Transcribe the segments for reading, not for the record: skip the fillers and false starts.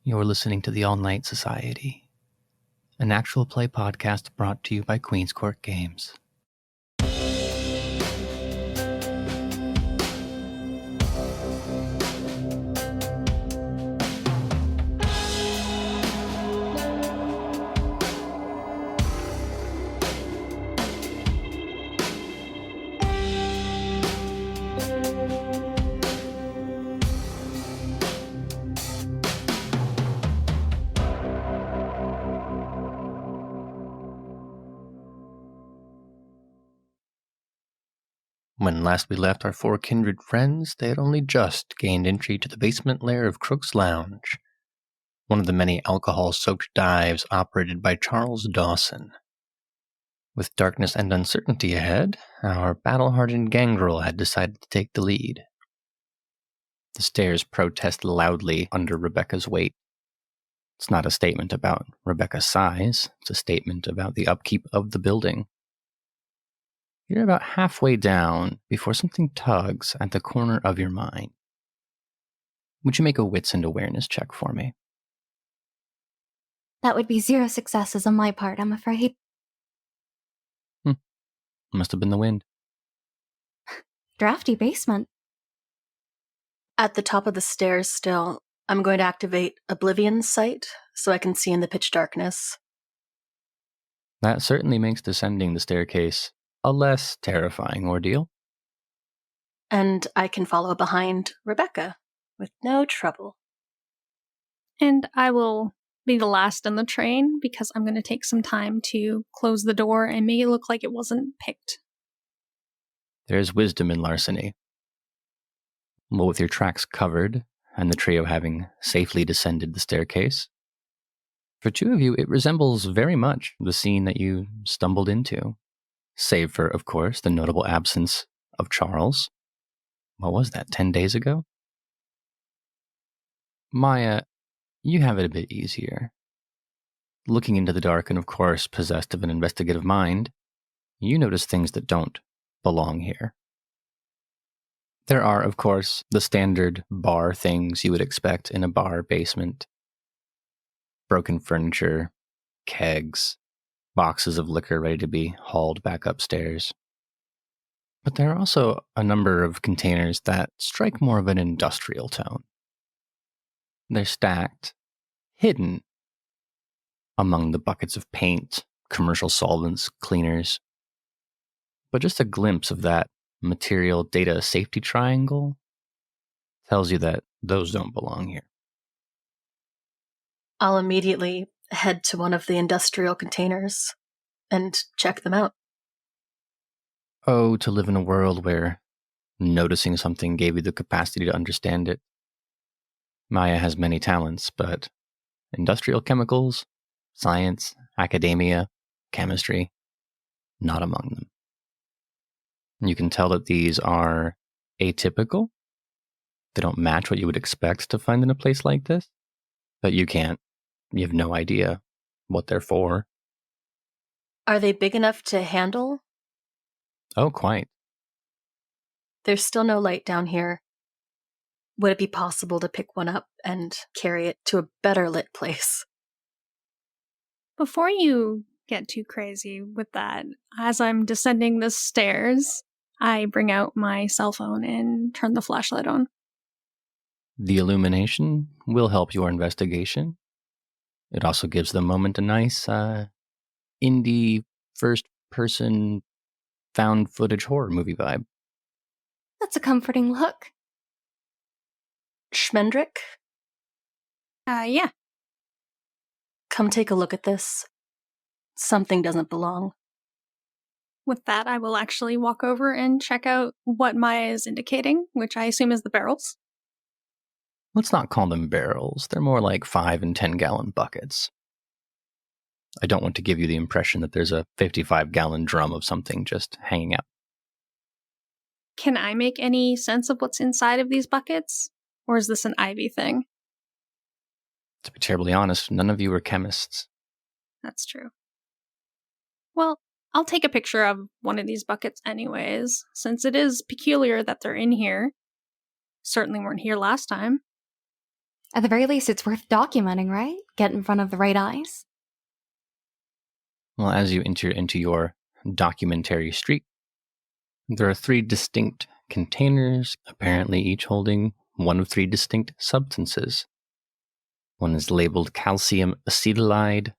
You're listening to the All Night Society, an actual play podcast brought to you by Queen's Court Games. When last we left our four kindred friends, they had only just gained entry to the basement lair of Crook's Lounge, one of the many alcohol-soaked dives operated by Charles Dawson. With darkness and uncertainty ahead, our battle-hardened gangrel had decided to take the lead. The stairs protest loudly under Rebecca's weight. It's not a statement about Rebecca's size, it's a statement about the upkeep of the building. You're about halfway down before something tugs at the corner of your mind. Would you make a wits and awareness check for me? That would be 0 successes on my part, I'm afraid. Must have been the wind. Drafty basement. At the top of the stairs still, I'm going to activate Oblivion's sight so I can see in the pitch darkness. That certainly makes descending the staircase a less terrifying ordeal. And I can follow behind Rebecca with no trouble. And I will be the last in the train because I'm going to take some time to close the door and make it look like it wasn't picked. There's wisdom in larceny. Well, with your tracks covered and the trio having safely descended the staircase, for two of you it resembles very much the scene that you stumbled into. Save for, of course, the notable absence of Charles. What was that, 10 days ago? Maya, you have it a bit easier. Looking into the dark and, of course, possessed of an investigative mind, you notice things that don't belong here. There are, of course, the standard bar things you would expect in a bar basement. Broken furniture, kegs, boxes of liquor ready to be hauled back upstairs. But there are also a number of containers that strike more of an industrial tone. They're stacked, hidden, among the buckets of paint, commercial solvents, cleaners. But just a glimpse of that material data safety triangle tells you that those don't belong here. I'll immediately head to one of the industrial containers and check them out. Oh, to live in a world where noticing something gave you the capacity to understand it. Maya has many talents, but industrial chemicals, science, academia, chemistry, not among them. You can tell that these are atypical. They don't match what you would expect to find in a place like this, but you can't. You have no idea what they're for. Are they big enough to handle? Oh, quite. There's still no light down here. Would it be possible to pick one up and carry it to a better lit place? Before you get too crazy with that, as I'm descending the stairs, I bring out my cell phone and turn the flashlight on. The illumination will help your investigation. It also gives the moment a nice indie first-person found footage horror movie vibe. That's a comforting look. Schmendrick, Yeah. come take a look at this. Something doesn't belong. With that, I will actually walk over and check out what Maya is indicating, which I assume is the barrels. Let's not call them barrels. They're more like 5 and 10 gallon buckets. I don't want to give you the impression that there's a 55-gallon drum of something just hanging out. Can I make any sense of what's inside of these buckets? Or is this an Ivy thing? To be terribly honest, none of you are chemists. That's true. Well, I'll take a picture of one of these buckets anyways, since it is peculiar that they're in here. Certainly weren't here last time. At the very least, it's worth documenting, right? Get in front of the right eyes. Well, as you enter into your documentary streak, there are 3 distinct containers, apparently each holding one of 3 distinct substances. One is labeled calcium acetylide,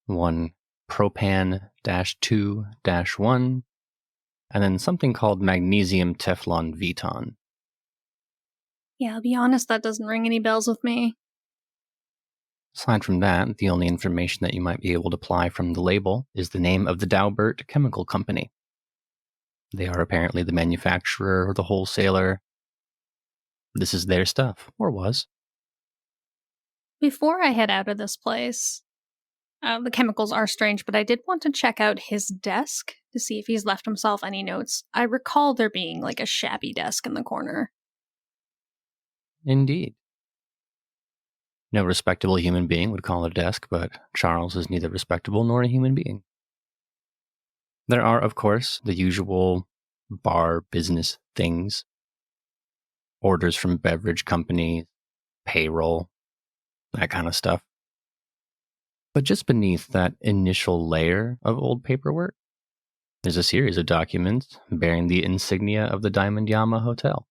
one propan-2-1, and then something called magnesium Teflon Viton. Yeah, I'll be honest, that doesn't ring any bells with me. Aside from that, the only information that you might be able to apply from the label is the name of the Daubert Chemical Company. They are apparently the manufacturer or the wholesaler. This is their stuff, or was. Before I head out of this place, the chemicals are strange, but I did want to check out his desk to see if he's left himself any notes. I recall there being like a shabby desk in the corner. Indeed. No respectable human being would call it a desk, but Charles is neither respectable nor a human being. There are, of course, the usual bar business things. Orders from beverage companies, payroll, that kind of stuff. But just beneath that initial layer of old paperwork, there's a series of documents bearing the insignia of the Diamond Yama Hotel.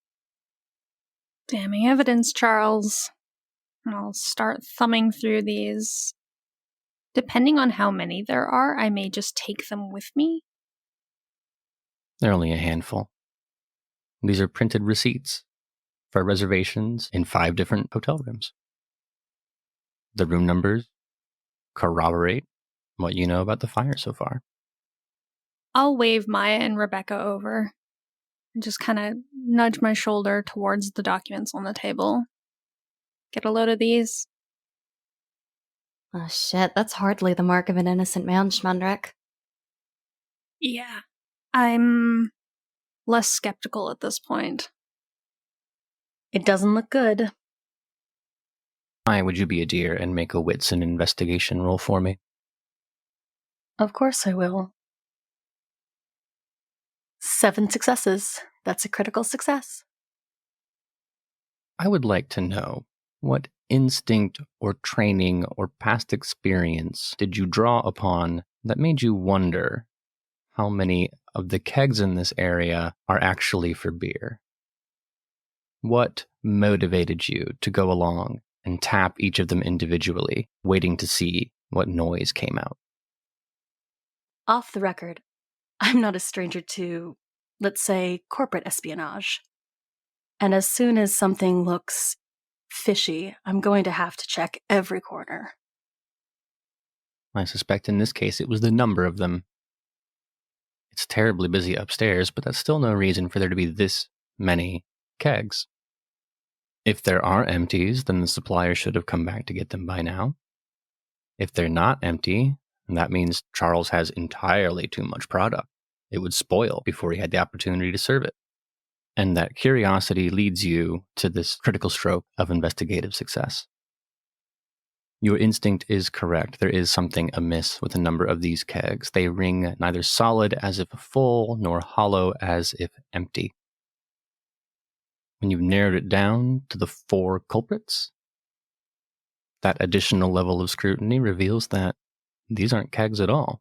Damning evidence, Charles. I'll start thumbing through these. Depending on how many there are, I may just take them with me. There are only a handful. These are printed receipts for reservations in 5 different hotel rooms. The room numbers corroborate what you know about the fire so far. I'll wave Maya and Rebecca over and just kind of nudge my shoulder towards the documents on the table. Get a load of these. Oh shit, that's hardly the mark of an innocent man, Schmendrick. Yeah. I'm less skeptical at this point. It doesn't look good. Why would you be a dear and make a wits and investigation roll for me? Of course I will. 7 successes. That's a critical success. I would like to know what instinct or training or past experience did you draw upon that made you wonder how many of the kegs in this area are actually for beer? What motivated you to go along and tap each of them individually, waiting to see what noise came out? Off the record, I'm not a stranger to, let's say, corporate espionage. And as soon as something looks fishy, I'm going to have to check every corner. I suspect in this case it was the number of them. It's terribly busy upstairs, but that's still no reason for there to be this many kegs. If there are empties, then the supplier should have come back to get them by now. If they're not empty, that means Charles has entirely too much product. It would spoil before he had the opportunity to serve it. And that curiosity leads you to this critical stroke of investigative success. Your instinct is correct. There is something amiss with a number of these kegs. They ring neither solid as if full, nor hollow as if empty. When you've narrowed it down to the 4 culprits, that additional level of scrutiny reveals that these aren't kegs at all.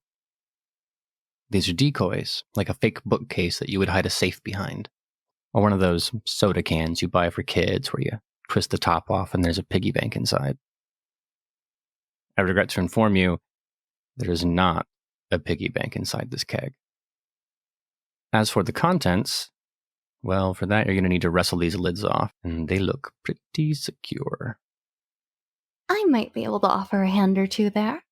These are decoys, like a fake bookcase that you would hide a safe behind. Or one of those soda cans you buy for kids where you twist the top off and there's a piggy bank inside. I regret to inform you, there is not a piggy bank inside this keg. As for the contents, well, for that you're going to need to wrestle these lids off, and they look pretty secure. I might be able to offer a hand or two there.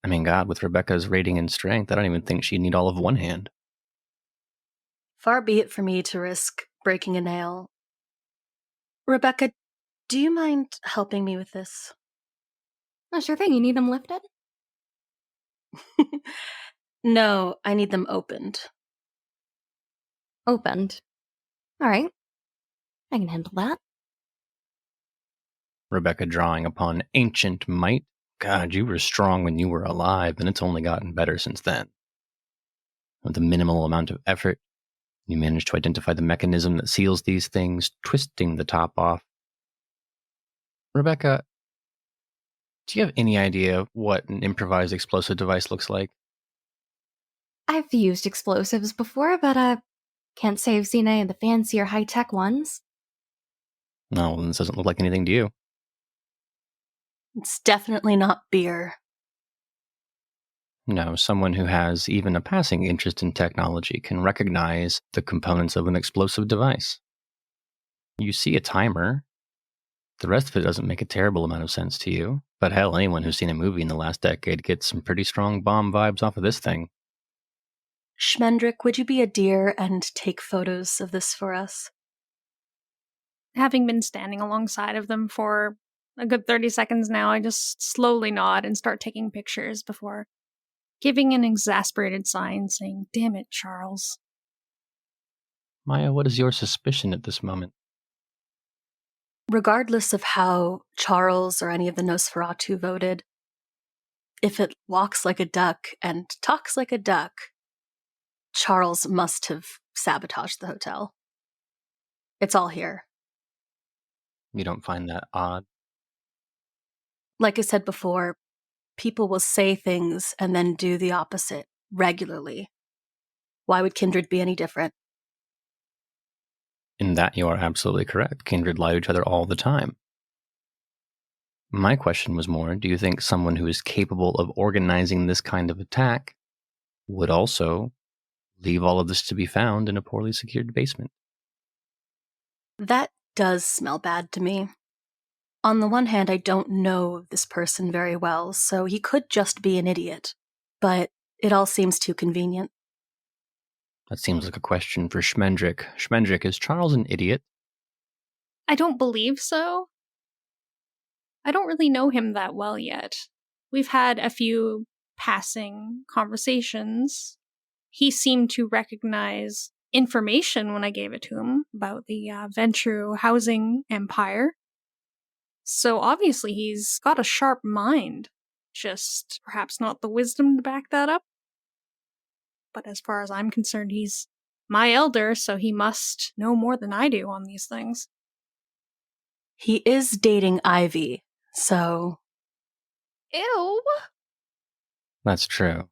I mean, God, with Rebecca's rating and strength, I don't even think she'd need all of one hand. Far be it for me to risk breaking a nail. Rebecca, do you mind helping me with this? Oh, sure thing, you need them lifted? No, I need them opened. Opened. Alright. I can handle that. Rebecca drawing upon ancient might. God, you were strong when you were alive, and it's only gotten better since then. With a minimal amount of effort, you managed to identify the mechanism that seals these things, twisting the top off. Rebecca, do you have any idea what an improvised explosive device looks like? I've used explosives before, but can't say I've seen any of the fancier high-tech ones. No, this doesn't look like anything to you. It's definitely not beer. No, someone who has even a passing interest in technology can recognize the components of an explosive device. You see a timer. The rest of it doesn't make a terrible amount of sense to you, but hell, anyone who's seen a movie in the last decade gets some pretty strong bomb vibes off of this thing. Schmendrick, would you be a dear and take photos of this for us? Having been standing alongside of them for a good 30 seconds now, I just slowly nod and start taking pictures before giving an exasperated sign saying, "Damn it, Charles." Maya, what is your suspicion at this moment? Regardless of how Charles or any of the Nosferatu voted, if it walks like a duck and talks like a duck, Charles must have sabotaged the hotel. It's all here. You don't find that odd? Like I said before, people will say things and then do the opposite regularly. Why would Kindred be any different? In that you are absolutely correct. Kindred lie to each other all the time. My question was more, do you think someone who is capable of organizing this kind of attack would also leave all of this to be found in a poorly secured basement? That does smell bad to me. On the one hand, I don't know this person very well, so he could just be an idiot. But it all seems too convenient. That seems like a question for Schmendrick. Schmendrick, is Charles an idiot? I don't believe so. I don't really know him that well yet. We've had a few passing conversations. He seemed to recognize information when I gave it to him about the Ventru housing empire. So obviously he's got a sharp mind, just perhaps not the wisdom to back that up. But as far as I'm concerned, he's my elder, so he must know more than I do on these things. He is dating Ivy, so... Ew! That's true.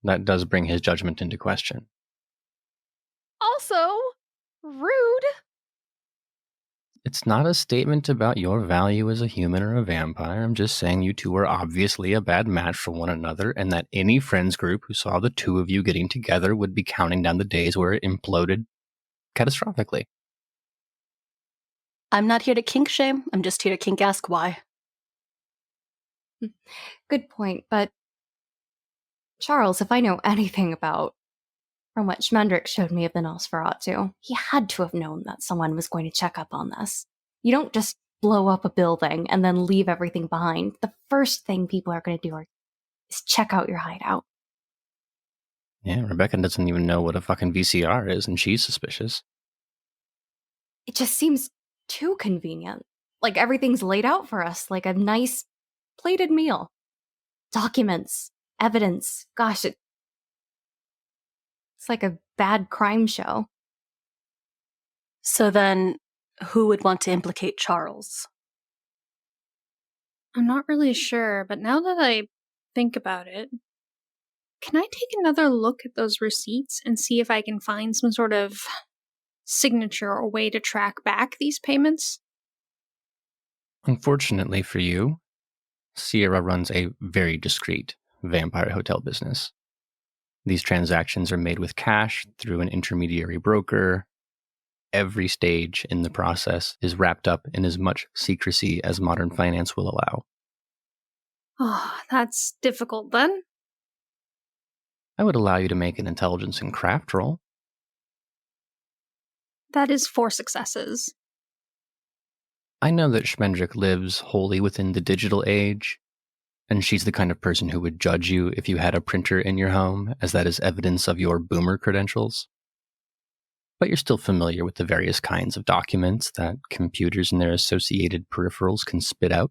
That does bring his judgment into question. Also, rude! It's not a statement about your value as a human or a vampire. I'm just saying you two are obviously a bad match for one another, and that any friends group who saw the two of you getting together would be counting down the days where it imploded catastrophically. I'm not here to kink shame, I'm just here to kink ask why. Good point, but Charles, if I know anything about from what Schmendrick showed me of the Nosferatu, he had to have known that someone was going to check up on this. You don't just blow up a building and then leave everything behind. The first thing people are going to do is check out your hideout. Yeah, Rebecca doesn't even know what a fucking VCR is, and she's suspicious. It just seems too convenient. Like everything's laid out for us, like a nice plated meal. Documents, evidence. Gosh, it's like a bad crime show. So then, who would want to implicate Charles? I'm not really sure, but now that I think about it, can I take another look at those receipts and see if I can find some sort of signature or way to track back these payments? Unfortunately for you, Sierra runs a very discreet vampire hotel business. These transactions are made with cash through an intermediary broker. Every stage in the process is wrapped up in as much secrecy as modern finance will allow. Oh, that's difficult then. I would allow you to make an intelligence and craft roll. That is 4 successes. I know that Schmendrick lives wholly within the digital age, and she's the kind of person who would judge you if you had a printer in your home, as that is evidence of your boomer credentials. But you're still familiar with the various kinds of documents that computers and their associated peripherals can spit out.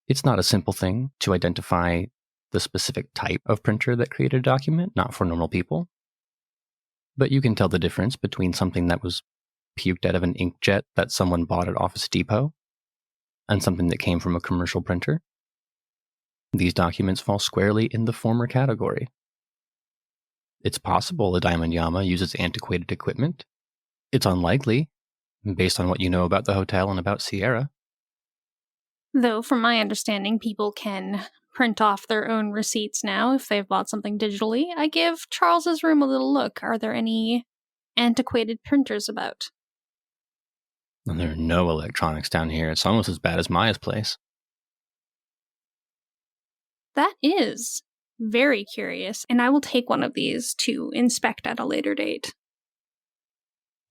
It's not a simple thing to identify the specific type of printer that created a document, not for normal people. But you can tell the difference between something that was puked out of an inkjet that someone bought at Office Depot and something that came from a commercial printer. These documents fall squarely in the former category. It's possible a Diamond Yama uses antiquated equipment. It's unlikely, based on what you know about the hotel and about Sierra. Though, from my understanding, people can print off their own receipts now if they've bought something digitally. I give Charles's room a little look. Are there any antiquated printers about? And there are no electronics down here. It's almost as bad as Maya's place. That is very curious, and I will take one of these to inspect at a later date.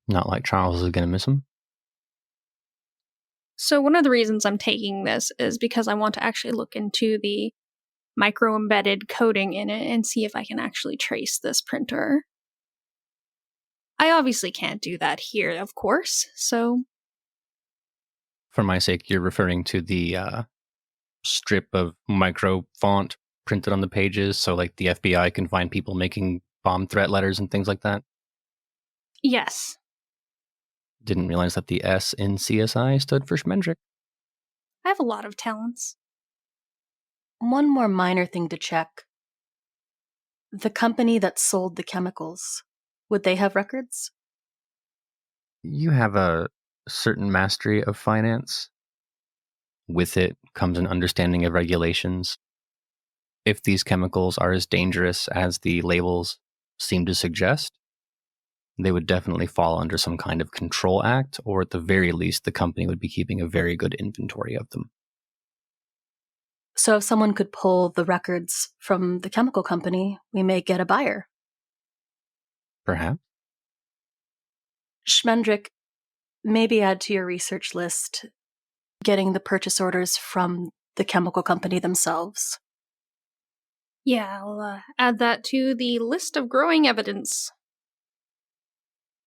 Not like Charles is going to miss him. So one of the reasons I'm taking this is because I want to actually look into the micro-embedded coding in it and see if I can actually trace this printer. I obviously can't do that here, of course, so... For my sake, you're referring to the strip of micro font printed on the pages, so like the FBI can find people making bomb threat letters and things like that? Yes. Didn't realize that the S in CSI stood for Schmendrick. I have a lot of talents. One more minor thing to check. The company that sold the chemicals, would they have records? You have a certain mastery of finance. With it comes an understanding of regulations. If these chemicals are as dangerous as the labels seem to suggest, they would definitely fall under some kind of control act, or at the very least, the company would be keeping a very good inventory of them. So if someone could pull the records from the chemical company, we may get a buyer. Perhaps. Schmendrick, maybe add to your research list getting the purchase orders from the chemical company themselves. Yeah, I'll add that to the list of growing evidence.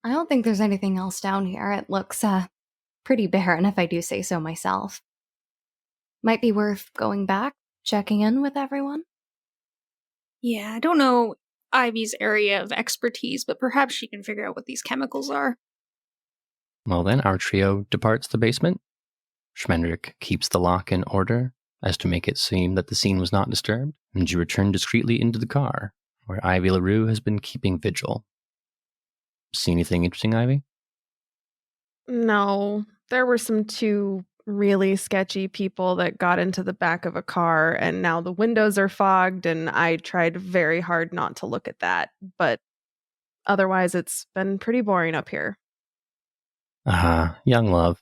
I don't think there's anything else down here. It looks, pretty barren if I do say so myself. Might be worth going back, checking in with everyone. Yeah, I don't know Ivy's area of expertise, but perhaps she can figure out what these chemicals are. Well then, our trio departs the basement. Schmendrick keeps the lock in order, as to make it seem that the scene was not disturbed, and you return discreetly into the car, where Ivy LaRue has been keeping vigil. See anything interesting, Ivy? No, there were some two really sketchy people that got into the back of a car, and now the windows are fogged, and I tried very hard not to look at that, but otherwise it's been pretty boring up here. Young love.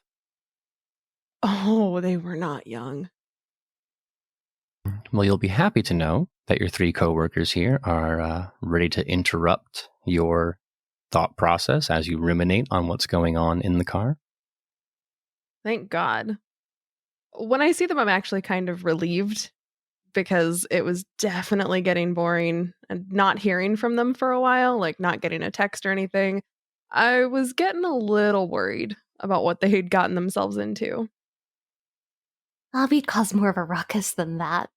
Oh, they were not young. Well, you'll be happy to know that your three coworkers here are ready to interrupt your thought process as you ruminate on what's going on in the car. Thank God. When I see them, I'm actually kind of relieved because it was definitely getting boring and not hearing from them for a while, like not getting a text or anything. I was getting a little worried about what they had gotten themselves into. We'd cause more of a ruckus than that.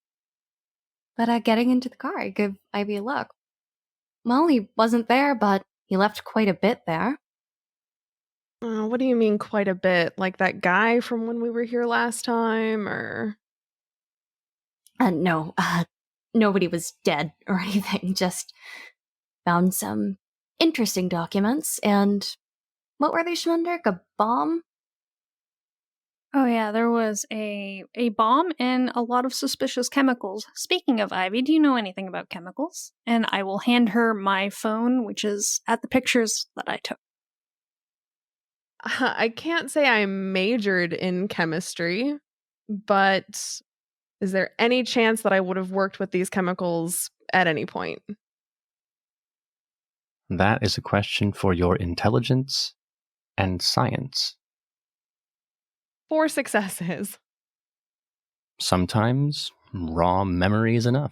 But getting into the car, I give Ivy a look. Well, he wasn't there, but he left quite a bit there. What do you mean quite a bit? Like that guy from when we were here last time, or? No, nobody was dead or anything, just found some interesting documents, and what were they, Schmendrick? A bomb? Oh yeah, there was a bomb and a lot of suspicious chemicals. Speaking of Ivy, do you know anything about chemicals? And I will hand her my phone, which is at the pictures that I took. I can't say I majored in chemistry, but is there any chance that I would have worked with these chemicals at any point? That is a question for your intelligence and science. 4 successes. Sometimes raw memory is enough.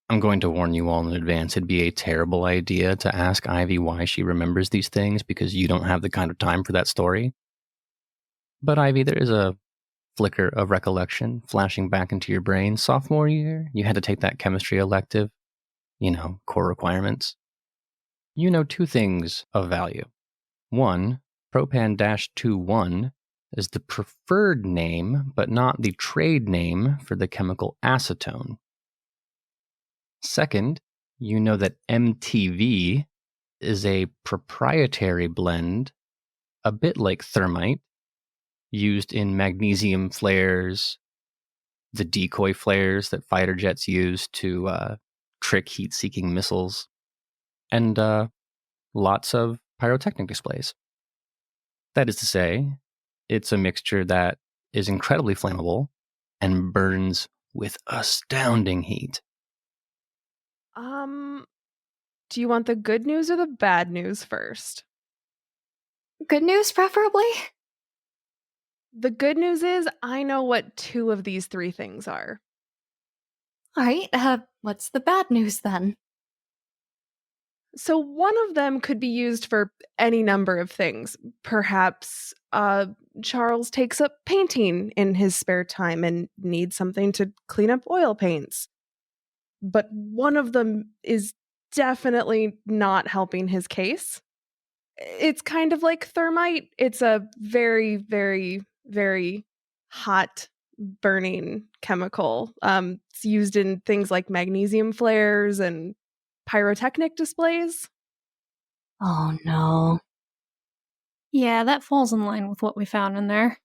I'm going to warn you all in advance, it'd be a terrible idea to ask Ivy why she remembers these things, because you don't have the kind of time for that story. But Ivy, there is a flicker of recollection flashing back into your brain. Sophomore year, you had to take that chemistry elective. Core requirements. You know 2 things of value. 1, propan-21 is the preferred name, but not the trade name for the chemical acetone. Second, you know that MTV is a proprietary blend, a bit like thermite, used in magnesium flares, the decoy flares that fighter jets use to trick heat-seeking missiles, and lots of pyrotechnic displays. That is to say, it's a mixture that is incredibly flammable and burns with astounding heat. Do you want the good news or the bad news first? Good news, preferably? The good news is I know what 2 of these 3 things are. All right, what's the bad news then? So one of them could be used for any number of things. Perhaps Charles takes up painting in his spare time and needs something to clean up oil paints. But one of them is definitely not helping his case. It's kind of like thermite. It's a very, very, very hot burning chemical. It's used in things like magnesium flares and pyrotechnic displays. Oh no. Yeah, that falls in line with what we found in there.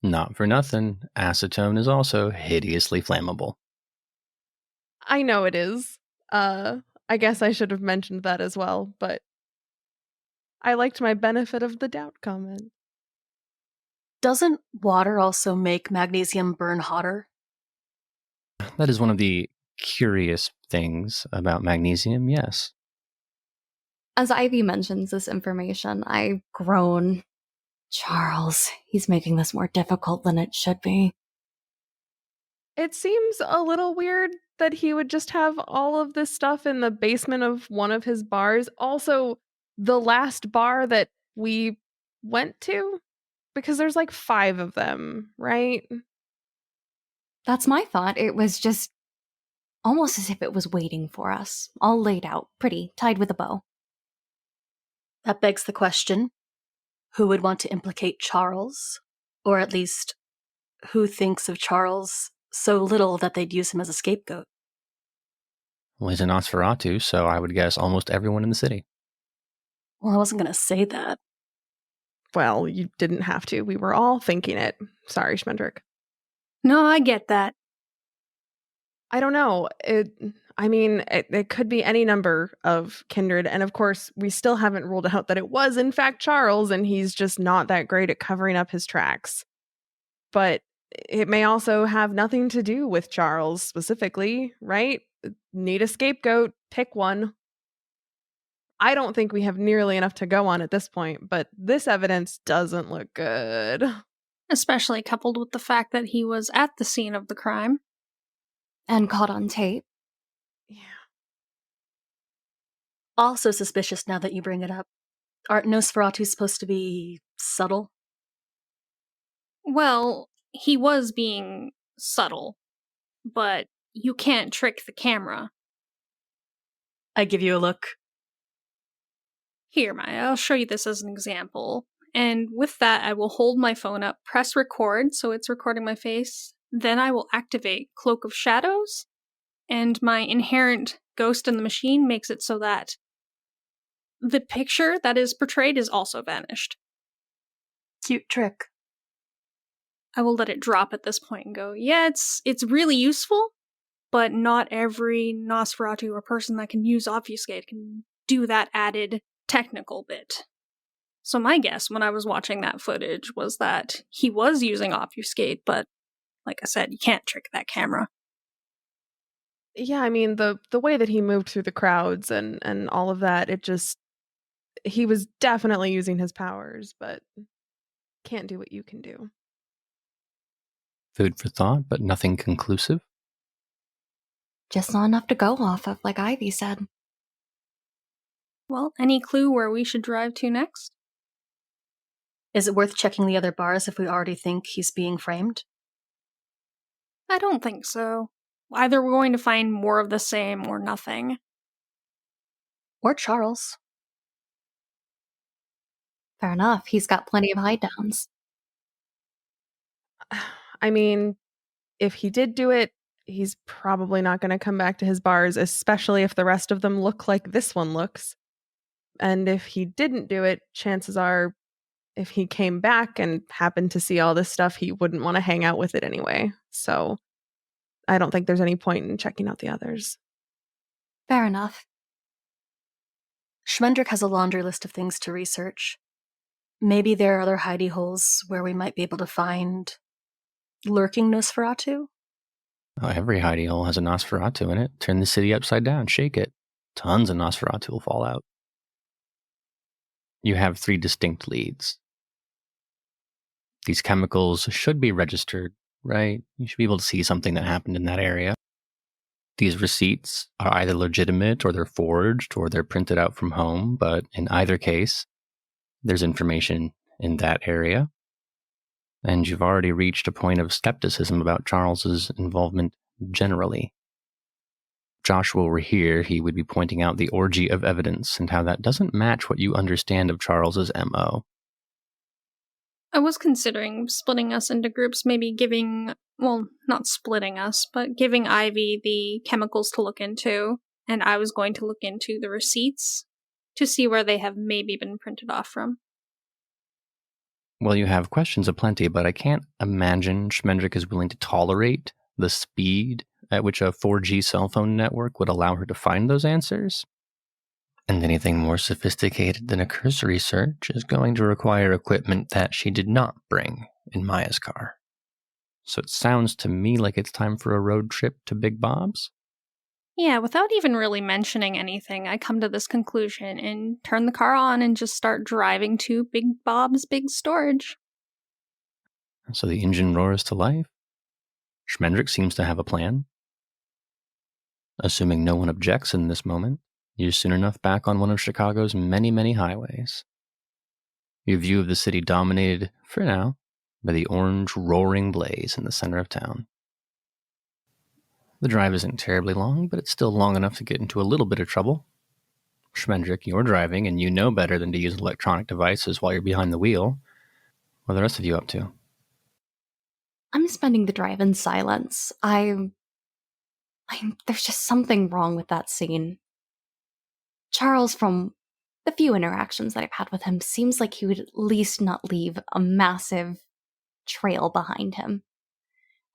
Not for nothing, acetone is also hideously flammable. I know it is. I guess I should have mentioned that as well, but I liked my benefit of the doubt comment. Doesn't water also make magnesium burn hotter? That is one of the curious things about magnesium, yes. As Ivy mentions this information, I groan. Charles, he's making this more difficult than it should be. It seems a little weird that he would just have all of this stuff in the basement of one of his bars. Also, the last bar that we went to, because there's like 5 of them, right? That's my thought. It was just almost as if it was waiting for us, all laid out, pretty, tied with a bow. That begs the question, who would want to implicate Charles? Or at least, who thinks of Charles so little that they'd use him as a scapegoat? Well, he's a Nosferatu, so I would guess almost everyone in the city. Well, I wasn't going to say that. Well, you didn't have to. We were all thinking it. Sorry, Schmendrick. No, I get that. I don't know. It could be any number of kindred. And of course, we still haven't ruled out that it was, in fact, Charles, and he's just not that great at covering up his tracks. But it may also have nothing to do with Charles specifically, right? Need a scapegoat, pick one. I don't think we have nearly enough to go on at this point, but this evidence doesn't look good. Especially coupled with the fact that he was at the scene of the crime. And caught on tape. Yeah. Also suspicious now that you bring it up. Aren't Nosferatu supposed to be subtle? Well, he was being subtle, but you can't trick the camera. I give you a look. Here, Maya, I'll show you this as an example. And with that, I will hold my phone up, press record, so it's recording my face. Then I will activate Cloak of Shadows, and my inherent ghost in the machine makes it so that the picture that is portrayed is also vanished. Cute trick. I will let it drop at this point and go, yeah, it's really useful, but not every Nosferatu or person that can use Obfuscate can do that added technical bit. So my guess when I was watching that footage was that he was using Obfuscate, but like I said, you can't trick that camera. Yeah, I mean, the way that he moved through the crowds and all of that, he was definitely using his powers, but can't do what you can do. Food for thought, but nothing conclusive. Just not enough to go off of, like Ivy said. Well, any clue where we should drive to next? Is it worth checking the other bars if we already think he's being framed? I don't think so. Either we're going to find more of the same or nothing. Or Charles. Fair enough, he's got plenty of hide downs. I mean, if he did do it, he's probably not going to come back to his bars, especially if the rest of them look like this one looks. And if he didn't do it, chances are, if he came back and happened to see all this stuff, he wouldn't want to hang out with it anyway. So I don't think there's any point in checking out the others. Fair enough. Schmendrick has a laundry list of things to research. Maybe there are other hidey holes where we might be able to find lurking Nosferatu? Oh, every hidey hole has a Nosferatu in it. Turn the city upside down, shake it. Tons of Nosferatu will fall out. You have 3 distinct leads. These chemicals should be registered, right? You should be able to see something that happened in that area. These receipts are either legitimate or they're forged or they're printed out from home, but in either case, there's information in that area. And you've already reached a point of skepticism about Charles's involvement generally. Joshua were here, he would be pointing out the orgy of evidence and how that doesn't match what you understand of Charles's MO. I was considering splitting us into groups, maybe giving, well, not splitting us, but giving Ivy the chemicals to look into, and I was going to look into the receipts to see where they have maybe been printed off from. Well, you have questions aplenty, but I can't imagine Schmendrick is willing to tolerate the speed at which a 4G cell phone network would allow her to find those answers. And anything more sophisticated than a cursory search is going to require equipment that she did not bring in Maya's car. So it sounds to me like it's time for a road trip to Big Bob's. Yeah, without even really mentioning anything, I come to this conclusion and turn the car on and just start driving to Big Bob's Big Storage. So the engine roars to life. Schmendrick seems to have a plan. Assuming no one objects in this moment, you're soon enough back on one of Chicago's many, many highways. Your view of the city dominated, for now, by the orange roaring blaze in the center of town. The drive isn't terribly long, but it's still long enough to get into a little bit of trouble. Schmendrick, you're driving, and you know better than to use electronic devices while you're behind the wheel. What are the rest of you up to? I'm spending the drive in silence. There's just something wrong with that scene. Charles, from the few interactions that I've had with him, seems like he would at least not leave a massive trail behind him.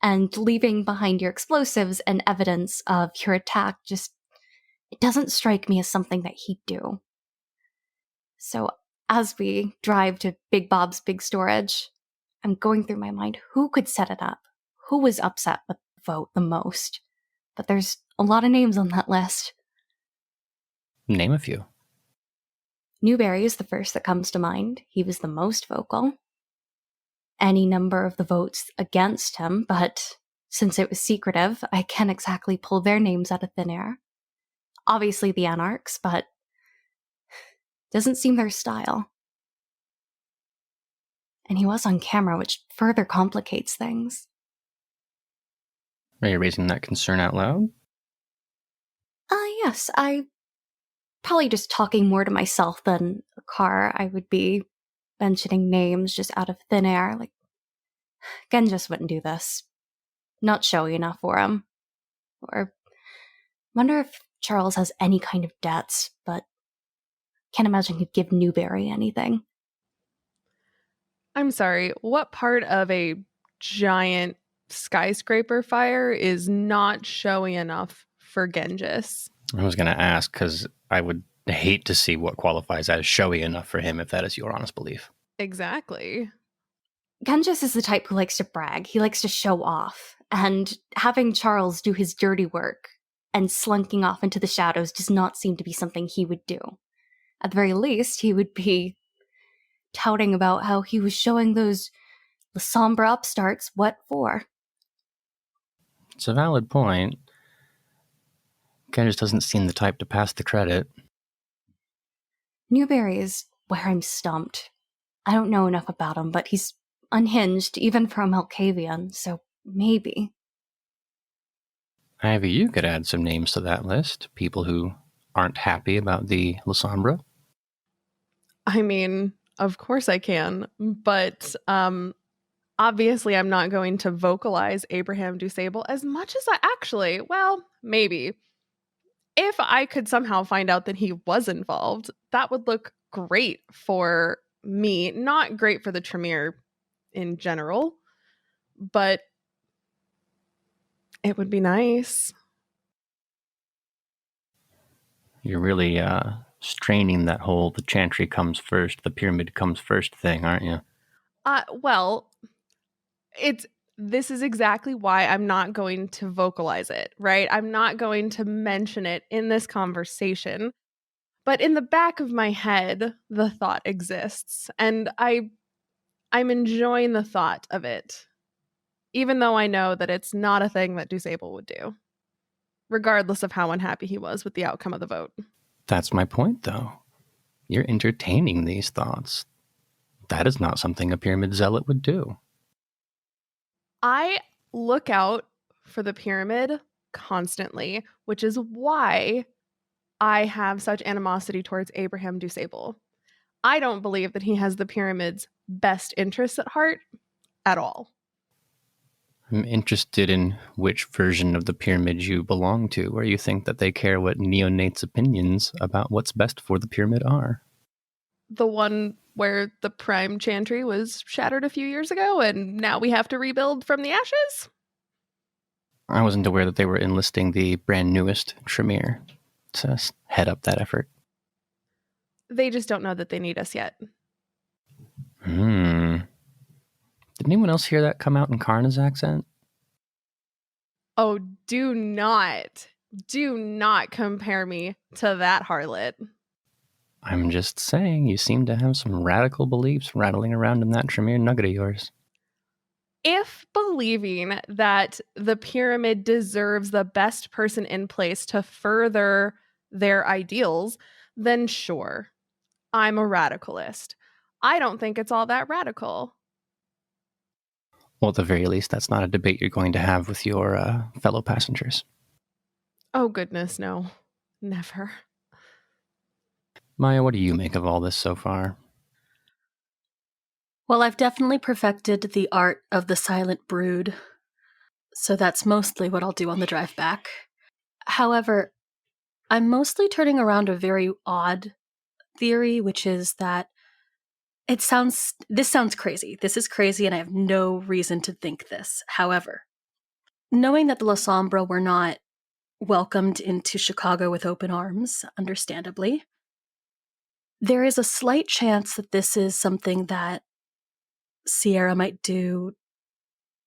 And leaving behind your explosives and evidence of your attack it doesn't strike me as something that he'd do. So as we drive to Big Bob's Big Storage, I'm going through my mind, who could set it up? Who was upset with the vote the most? But there's a lot of names on that list. Name a few. Newberry is the first that comes to mind. He was the most vocal. Any number of the votes against him, but since it was secretive, I can't exactly pull their names out of thin air. Obviously the Anarchs, but doesn't seem their style. And he was on camera, which further complicates things. Are you raising that concern out loud? Yes, I probably just talking more to myself than a car. I would be mentioning names just out of thin air, like, Gen just wouldn't do this. Not showy enough for him. Or, wonder if Charles has any kind of debts, but can't imagine he'd give Newberry anything. I'm sorry, what part of a giant skyscraper fire is not showy enough for Genghis? I was going to ask, because I would hate to see what qualifies as showy enough for him if that is your honest belief. Exactly. Genghis is the type who likes to brag. He likes to show off. And having Charles do his dirty work and slunking off into the shadows does not seem to be something he would do. At the very least, he would be touting about how he was showing those Lasombra upstarts what for. It's a valid point. Ken just doesn't seem the type to pass the credit. Newberry is where I'm stumped. I don't know enough about him, but he's unhinged, even for a Malkavian, so maybe. Ivy, you could add some names to that list. People who aren't happy about the Lasombra. I mean, of course I can, but Obviously, I'm not going to vocalize Abraham Dusable as much as I actually, well, maybe. If I could somehow find out that he was involved, that would look great for me. Not great for the Tremere in general, but it would be nice. You're really straining that whole the chantry comes first, the pyramid comes first thing, aren't you? Well, this is exactly why I'm not going to vocalize it, right? I'm not going to mention it in this conversation. But in the back of my head, the thought exists, and I'm enjoying the thought of it, even though I know that it's not a thing that Dusable would do, regardless of how unhappy he was with the outcome of the vote. That's my point, though. You're entertaining these thoughts. That is not something a pyramid zealot would do. I look out for the pyramid constantly, which is why I have such animosity towards Abraham Dusable. I don't believe that he has the pyramid's best interests at heart at all. I'm interested in which version of the pyramid you belong to, where you think that they care what neonates' opinions about what's best for the pyramid are. The one where the prime chantry was shattered a few years ago, and now we have to rebuild from the ashes? I wasn't aware that they were enlisting the brand newest Tremere to head up that effort. They just don't know that they need us yet. Did anyone else hear that come out in Karna's accent? Oh, do not compare me to that harlot. I'm just saying, you seem to have some radical beliefs rattling around in that Tremere nugget of yours. If believing that the pyramid deserves the best person in place to further their ideals, then sure, I'm a radicalist. I don't think it's all that radical. Well, at the very least, that's not a debate you're going to have with your fellow passengers. Oh, goodness, no. Never. Maya, what do you make of all this so far? Well, I've definitely perfected the art of the silent brood, so that's mostly what I'll do on the drive back. However, I'm mostly turning around a very odd theory, which is that this sounds crazy. This is crazy, and I have no reason to think this. However, knowing that the Lasombra were not welcomed into Chicago with open arms, understandably, there is a slight chance that this is something that Sierra might do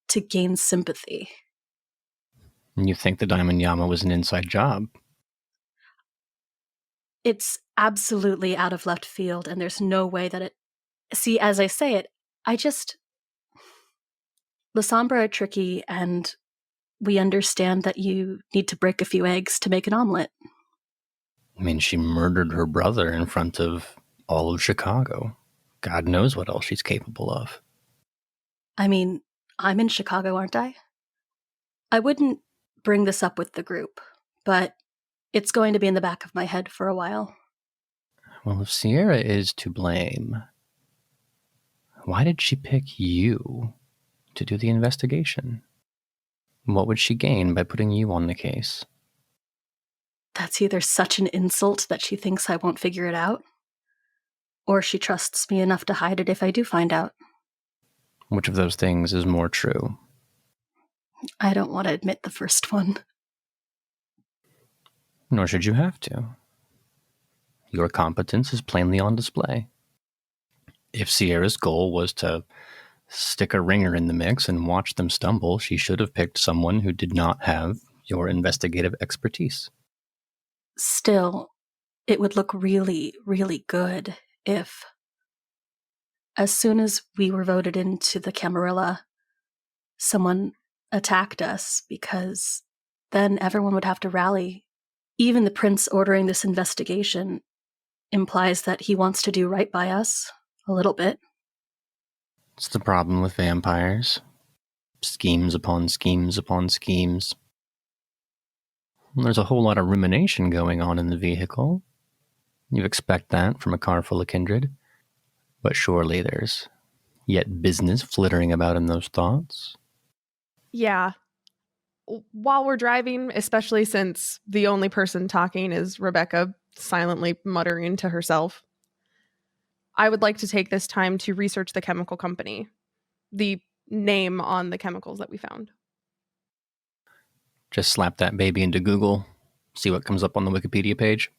to gain sympathy. And you think the Diamond Yama was an inside job? It's absolutely out of left field, and there's no way that it... See, as I say it, Lasombra are tricky, and we understand that you need to break a few eggs to make an omelet. I mean, she murdered her brother in front of all of Chicago. God knows what else she's capable of. I mean, I'm in Chicago, aren't I? I wouldn't bring this up with the group, but it's going to be in the back of my head for a while. Well, if Sierra is to blame, why did she pick you to do the investigation? What would she gain by putting you on the case? That's either such an insult that she thinks I won't figure it out, or she trusts me enough to hide it if I do find out. Which of those things is more true? I don't want to admit the first one. Nor should you have to. Your competence is plainly on display. If Sierra's goal was to stick a ringer in the mix and watch them stumble, she should have picked someone who did not have your investigative expertise. Still, it would look really, really good if, as soon as we were voted into the Camarilla, someone attacked us, because then everyone would have to rally. Even the prince ordering this investigation implies that he wants to do right by us, a little bit. It's the problem with vampires. Schemes upon schemes upon schemes. There's a whole lot of rumination going on in the vehicle. You expect that from a car full of kindred. But surely there's yet business flittering about in those thoughts. Yeah. While we're driving, especially since the only person talking is Rebecca silently muttering to herself, I would like to take this time to research the chemical company, the name on the chemicals that we found. Just slap that baby into Google, see what comes up on the Wikipedia page.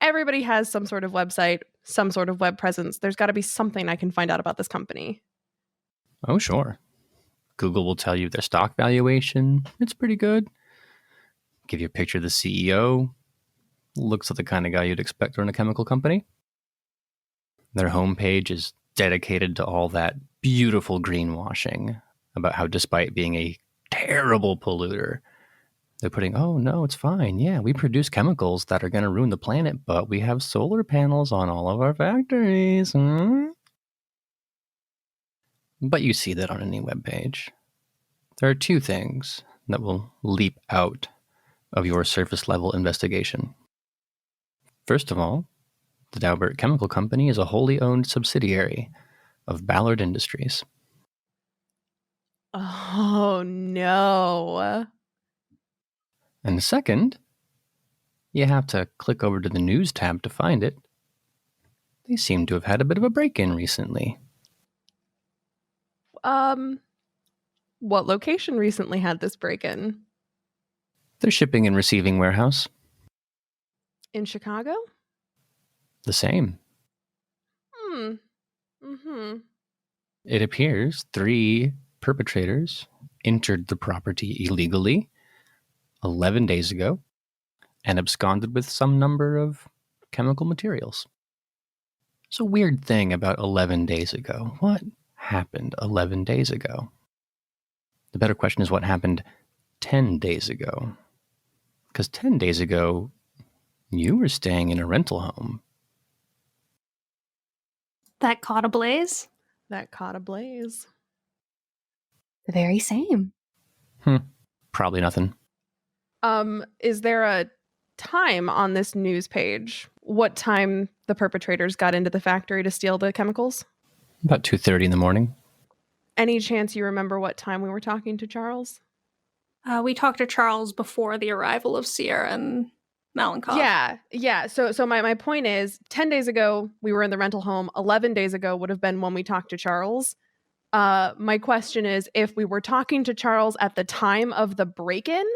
Everybody has some sort of website, some sort of web presence. There's got to be something I can find out about this company. Oh, sure. Google will tell you their stock valuation. It's pretty good. Give you a picture of the CEO. Looks like the kind of guy you'd expect to run a chemical company. Their homepage is dedicated to all that beautiful greenwashing about how, despite being a terrible polluter, they're putting, oh, no, it's fine. Yeah, we produce chemicals that are going to ruin the planet, but we have solar panels on all of our factories. But you see that on any webpage. There are two things that will leap out of your surface level investigation. First of all, the Daubert Chemical Company is a wholly owned subsidiary of Ballard Industries. Oh, no. And second, you have to click over to the news tab to find it. They seem to have had a bit of a break-in recently. What location recently had this break-in? Their shipping and receiving warehouse. In Chicago? The same. It appears 3 perpetrators entered the property illegally 11 days ago and absconded with some number of chemical materials. It's a weird thing about 11 days ago. What happened 11 days ago? The better question is what happened 10 days ago. Because 10 days ago, you were staying in a rental home. That caught ablaze? That caught ablaze. The very same. Probably nothing. Is there a time on this news page? What time the perpetrators got into the factory to steal the chemicals? About 2:30 in the morning. Any chance you remember what time we were talking to Charles? We talked to Charles before the arrival of Sierra and Malankov. Yeah. So my point is, 10 days ago, we were in the rental home. 11 days ago would have been when we talked to Charles. My question is if we were talking to Charles at the time of the break-in,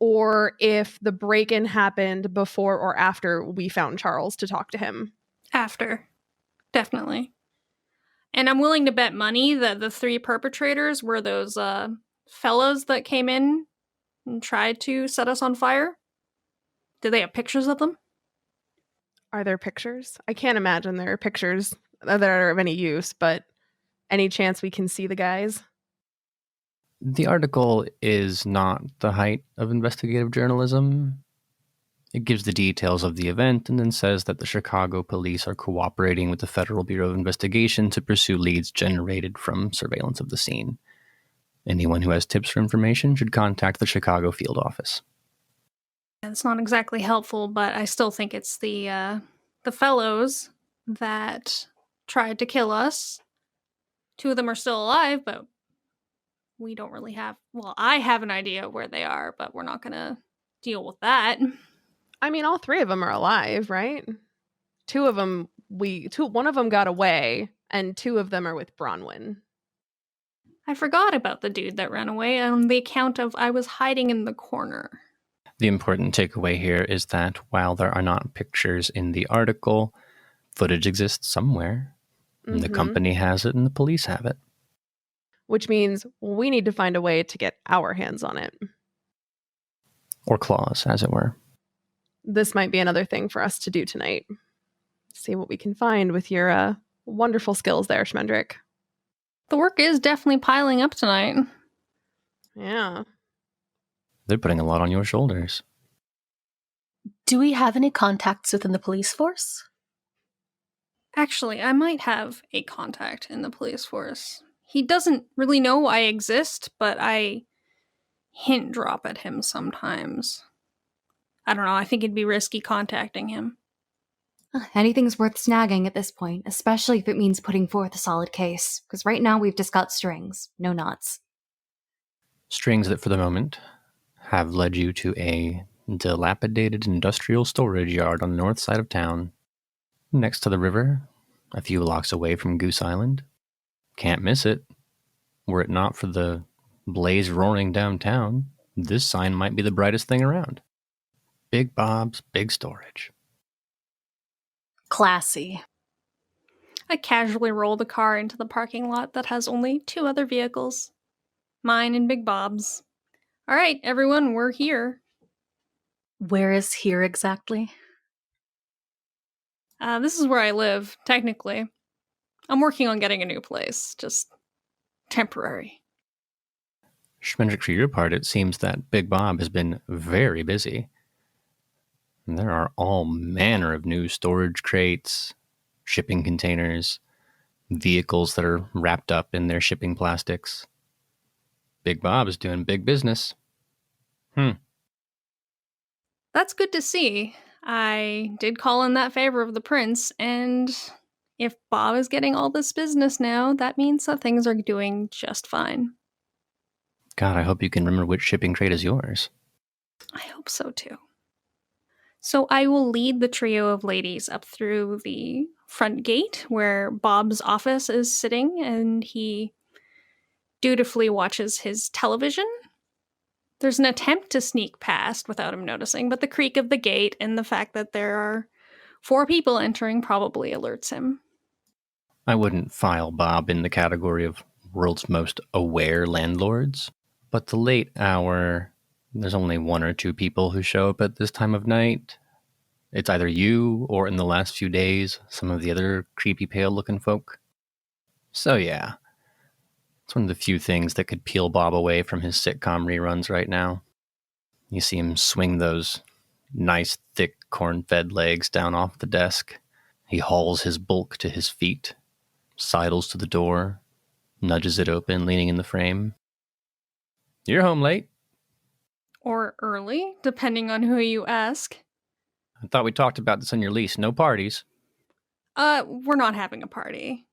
or if the break-in happened before or after we found Charles to talk to him. After. Definitely. And I'm willing to bet money that the 3 perpetrators were those fellows that came in and tried to set us on fire. Did they have pictures of them? Are there pictures? I can't imagine there are pictures that are of any use, but any chance we can see the guys? The article is not the height of investigative journalism. It gives the details of the event and then says that the Chicago police are cooperating with the Federal Bureau of Investigation to pursue leads generated from surveillance of the scene. Anyone who has tips or information should contact the Chicago field office. It's not exactly helpful, but I still think it's the fellows that tried to kill us. 2 of them are still alive, but we don't really have... Well, I have an idea where they are, but we're not going to deal with that. I mean, all 3 of them are alive, right? 2 of them, one of them got away, and 2 of them are with Bronwyn. I forgot about the dude that ran away on the account of I was hiding in the corner. The important takeaway here is that while there are not pictures in the article, footage exists somewhere. And the company has it and the police have it. Which means we need to find a way to get our hands on it. Or claws, as it were. This might be another thing for us to do tonight. See what we can find with your wonderful skills there, Schmendrick. The work is definitely piling up tonight. Yeah. They're putting a lot on your shoulders. Do we have any contacts within the police force? Actually, I might have a contact in the police force. He doesn't really know I exist, but I hint drop at him sometimes. I don't know, I think it'd be risky contacting him. Anything's worth snagging at this point, especially if it means putting forth a solid case, because right now we've just got strings, no knots. Strings that, for the moment, have led you to a dilapidated industrial storage yard on the north side of town, next to the river, a few blocks away from Goose Island. Can't miss it. Were it not for the blaze roaring downtown, this sign might be the brightest thing around. Big Bob's Big Storage. Classy. I casually roll the car into the parking lot that has only 2 other vehicles. Mine and Big Bob's. All right, everyone, we're here. Where is here exactly? This is where I live, technically. I'm working on getting a new place, just temporary. Schmendrick, for your part, it seems that Big Bob has been very busy. And there are all manner of new storage crates, shipping containers, vehicles that are wrapped up in their shipping plastics. Big Bob is doing big business. That's good to see. I did call in that favor of the prince, and if Bob is getting all this business now, that means that things are doing just fine. God, I hope you can remember which shipping crate is yours. I hope so too. So I will lead the trio of ladies up through the front gate where Bob's office is sitting, and he dutifully watches his television. There's an attempt to sneak past without him noticing, but the creak of the gate and the fact that there are 4 people entering probably alerts him. I wouldn't file Bob in the category of world's most aware landlords, but the late hour, there's only 1 or 2 people who show up at this time of night. It's either you or, in the last few days, some of the other creepy pale-looking folk. So yeah, it's one of the few things that could peel Bob away from his sitcom reruns right now. You see him swing those nice, thick, corn-fed legs down off the desk. He hauls his bulk to his feet, sidles to the door, nudges it open, leaning in the frame. You're home late. Or early, depending on who you ask. I thought we talked about this on your lease. No parties. We're not having a party.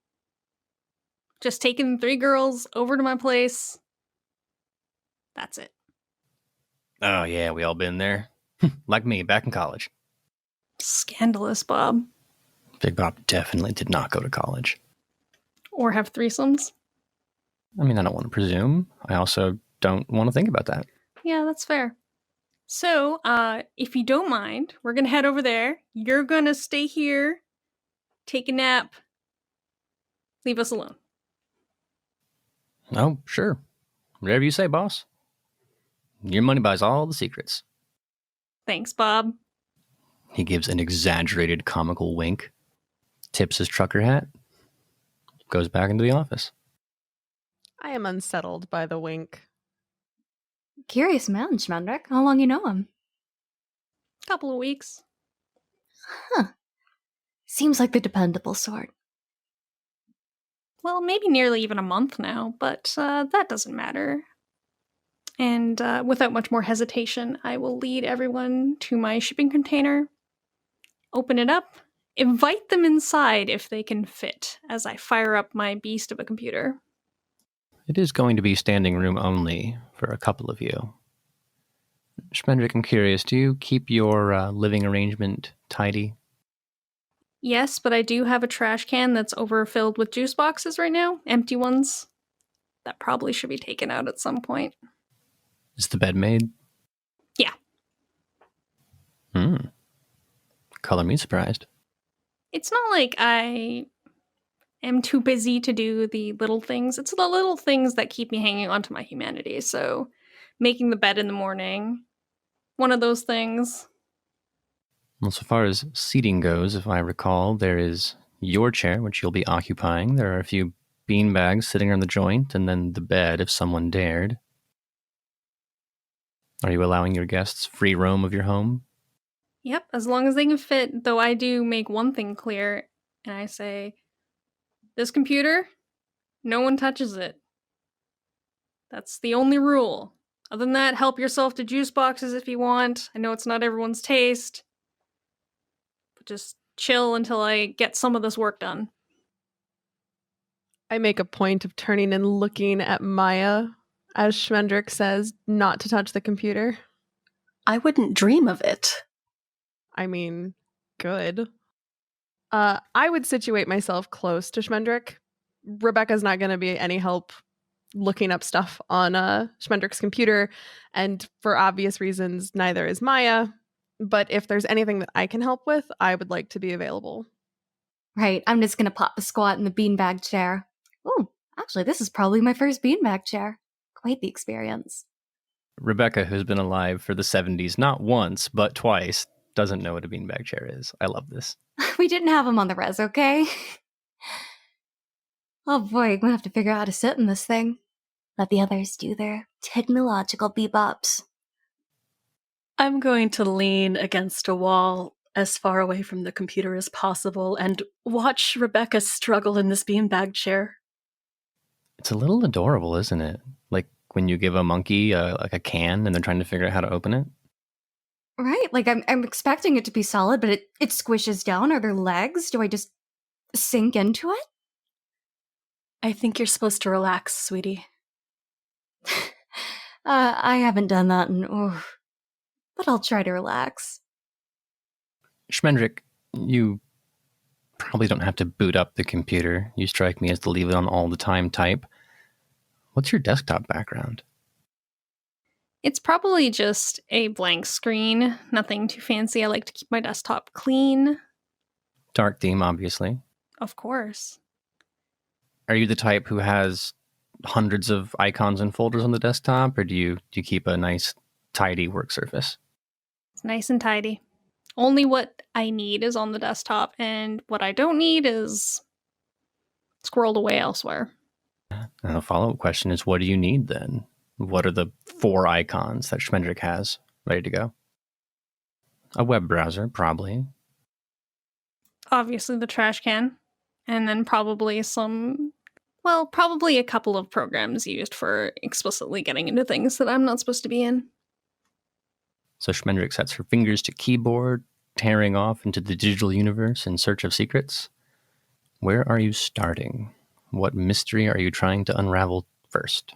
Just taking 3 girls over to my place. That's it. Oh, yeah, we all been there. Like me, back in college. Scandalous, Bob. Big Bob definitely did not go to college. Or have threesomes. I mean, I don't want to presume. I also don't want to think about that. Yeah, that's fair. So, if you don't mind, we're gonna head over there. You're gonna stay here, take a nap, leave us alone. Oh, sure. Whatever you say, boss. Your money buys all the secrets. Thanks, Bob. He gives an exaggerated comical wink, tips his trucker hat, goes back into the office. I am unsettled by the wink. Curious man, Schmendrick. How long you know him? Couple of weeks. Seems like the dependable sort. Well, maybe nearly even a month now, but that doesn't matter. And without much more hesitation, I will lead everyone to my shipping container, open it up, invite them inside if they can fit, as I fire up my beast of a computer. It is going to be standing room only for a couple of you. Schmendrick, I'm curious, do you keep your living arrangement tidy? Yes, but I do have a trash can that's overfilled with juice boxes right now, empty ones. That probably should be taken out at some point. Is the bed made? Yeah. Color me surprised. It's not like I am too busy to do the little things. It's the little things that keep me hanging on to my humanity. So, making the bed in the morning, one of those things. Well, so far as seating goes, if I recall, there is your chair, which you'll be occupying. There are a few beanbags sitting on the joint, and then the bed, if someone dared. Are you allowing your guests free roam of your home? Yep, as long as they can fit, though I do make one thing clear, and I say, this computer, no one touches it. That's the only rule. Other than that, help yourself to juice boxes if you want. I know it's not everyone's taste. But just chill until I get some of this work done. I make a point of turning and looking at Maya as Schmendrick says not to touch the computer. I wouldn't dream of it. I mean, good. I would situate myself close to Schmendrick. Rebecca's not going to be any help looking up stuff on Schmendrick's computer, and for obvious reasons, neither is Maya. But if there's anything that I can help with, I would like to be available. Right, I'm just gonna pop a squat in the beanbag chair. Oh, actually, this is probably my first beanbag chair. Quite the experience. Rebecca, who's been alive for the 70s, not once, but twice, doesn't know what a beanbag chair is. I love this. We didn't have them on the res, okay? Oh boy, I'm gonna have to figure out how to sit in this thing. Let the others do their technological bebops. I'm going to lean against a wall as far away from the computer as possible and watch Rebecca struggle in this beanbag chair. It's a little adorable, isn't it? Like when you give a monkey like a can and they're trying to figure out how to open it. Right, like I'm expecting it to be solid, but it squishes down. Are there legs? Do I just sink into it? I think you're supposed to relax, sweetie. I haven't done that but I'll try to relax. Schmendrick, you probably don't have to boot up the computer. You strike me as the leave it on all the time type. What's your desktop background? It's probably just a blank screen. Nothing too fancy. I like to keep my desktop clean. Dark theme, obviously. Of course. Are you the type who has hundreds of icons and folders on the desktop, or do you keep a nice, tidy work surface? It's nice and tidy. Only what I need is on the desktop, and what I don't need is squirreled away elsewhere. And the follow-up question is, what do you need then? What are the 4 icons that Schmendrick has ready to go? A web browser, probably. Obviously the trash can, and then probably probably a couple of programs used for explicitly getting into things that I'm not supposed to be in. So Schmendrick sets her fingers to keyboard, tearing off into the digital universe in search of secrets. Where are you starting? What mystery are you trying to unravel first?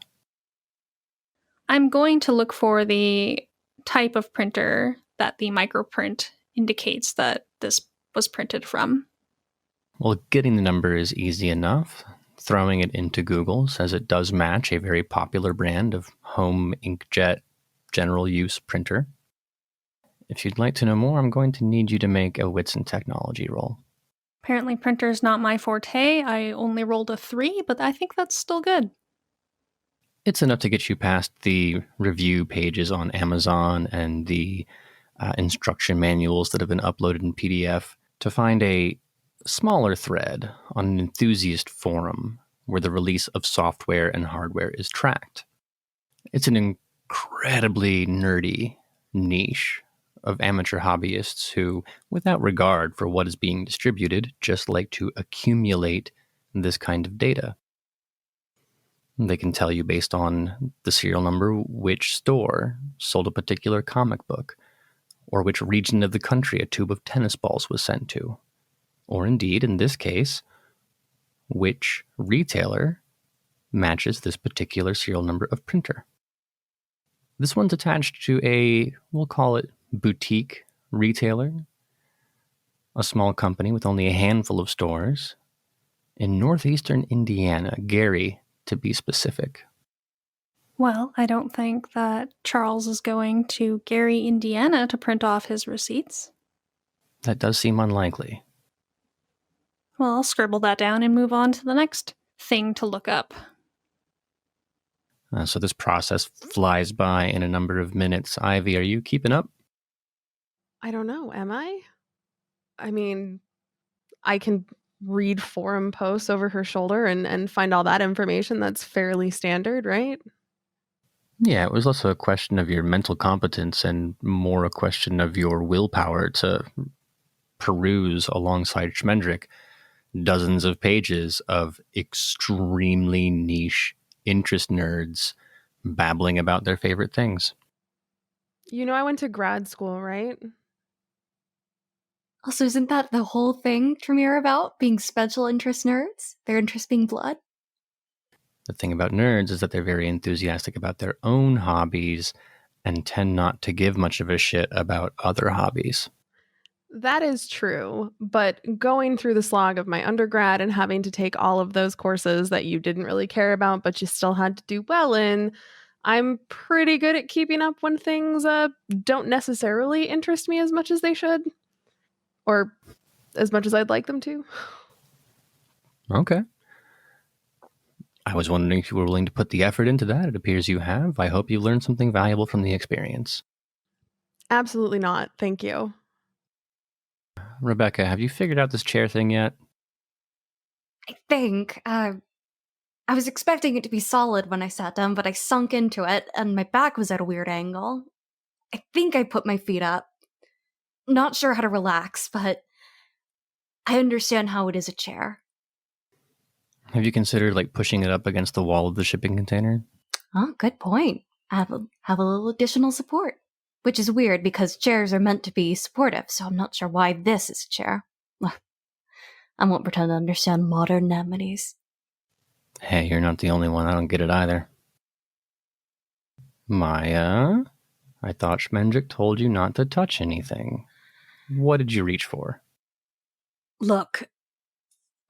I'm going to look for the type of printer that the microprint indicates that this was printed from. Well, getting the number is easy enough. Throwing it into Google says it does match a very popular brand of home inkjet general use printer. If you'd like to know more, I'm going to need you to make a wits and technology roll. Apparently printer's not my forte. I only rolled a 3, but I think that's still good. It's enough to get you past the review pages on Amazon and the instruction manuals that have been uploaded in PDF to find a smaller thread on an enthusiast forum where the release of software and hardware is tracked. It's an incredibly nerdy niche of amateur hobbyists who, without regard for what is being distributed, just like to accumulate this kind of data. They can tell you based on the serial number which store sold a particular comic book, or which region of the country a tube of tennis balls was sent to, or indeed, in this case, which retailer matches this particular serial number of printer. This one's attached to a, we'll call it boutique retailer, a small company with only a handful of stores in northeastern Indiana, Gary, to be specific. Well, I don't think that Charles is going to Gary, Indiana to print off his receipts. That does seem unlikely. Well, I'll scribble that down and move on to the next thing to look up. So this process flies by in a number of minutes. Ivy, are you keeping up? I don't know. Am I? I mean, I can read forum posts over her shoulder and find all that information. That's fairly standard, right? Yeah, it was also a question of your mental competence and more a question of your willpower to peruse alongside Schmendrick dozens of pages of extremely niche interest nerds babbling about their favorite things. You know, I went to grad school, right? Also, isn't that the whole thing Tremere about? Being special interest nerds? Their interest being blood? The thing about nerds is that they're very enthusiastic about their own hobbies and tend not to give much of a shit about other hobbies. That is true, but going through the slog of my undergrad and having to take all of those courses that you didn't really care about, but you still had to do well in, I'm pretty good at keeping up when things don't necessarily interest me as much as they should, or as much as I'd like them to. Okay. I was wondering if you were willing to put the effort into that. It appears you have. I hope you learned something valuable from the experience. Absolutely not. Thank you. Rebecca, have you figured out this chair thing yet? I think. I was expecting it to be solid when I sat down, but I sunk into it, and my back was at a weird angle. I think I put my feet up. Not sure how to relax, but I understand how it is a chair. Have you considered pushing it up against the wall of the shipping container? Oh, good point. Have a little additional support. Which is weird because chairs are meant to be supportive, so I'm not sure why this is a chair. I won't pretend to understand modern amenities. Hey, you're not the only one. I don't get it either. Maya, I thought Schmendrick told you not to touch anything. What did you reach for? Look,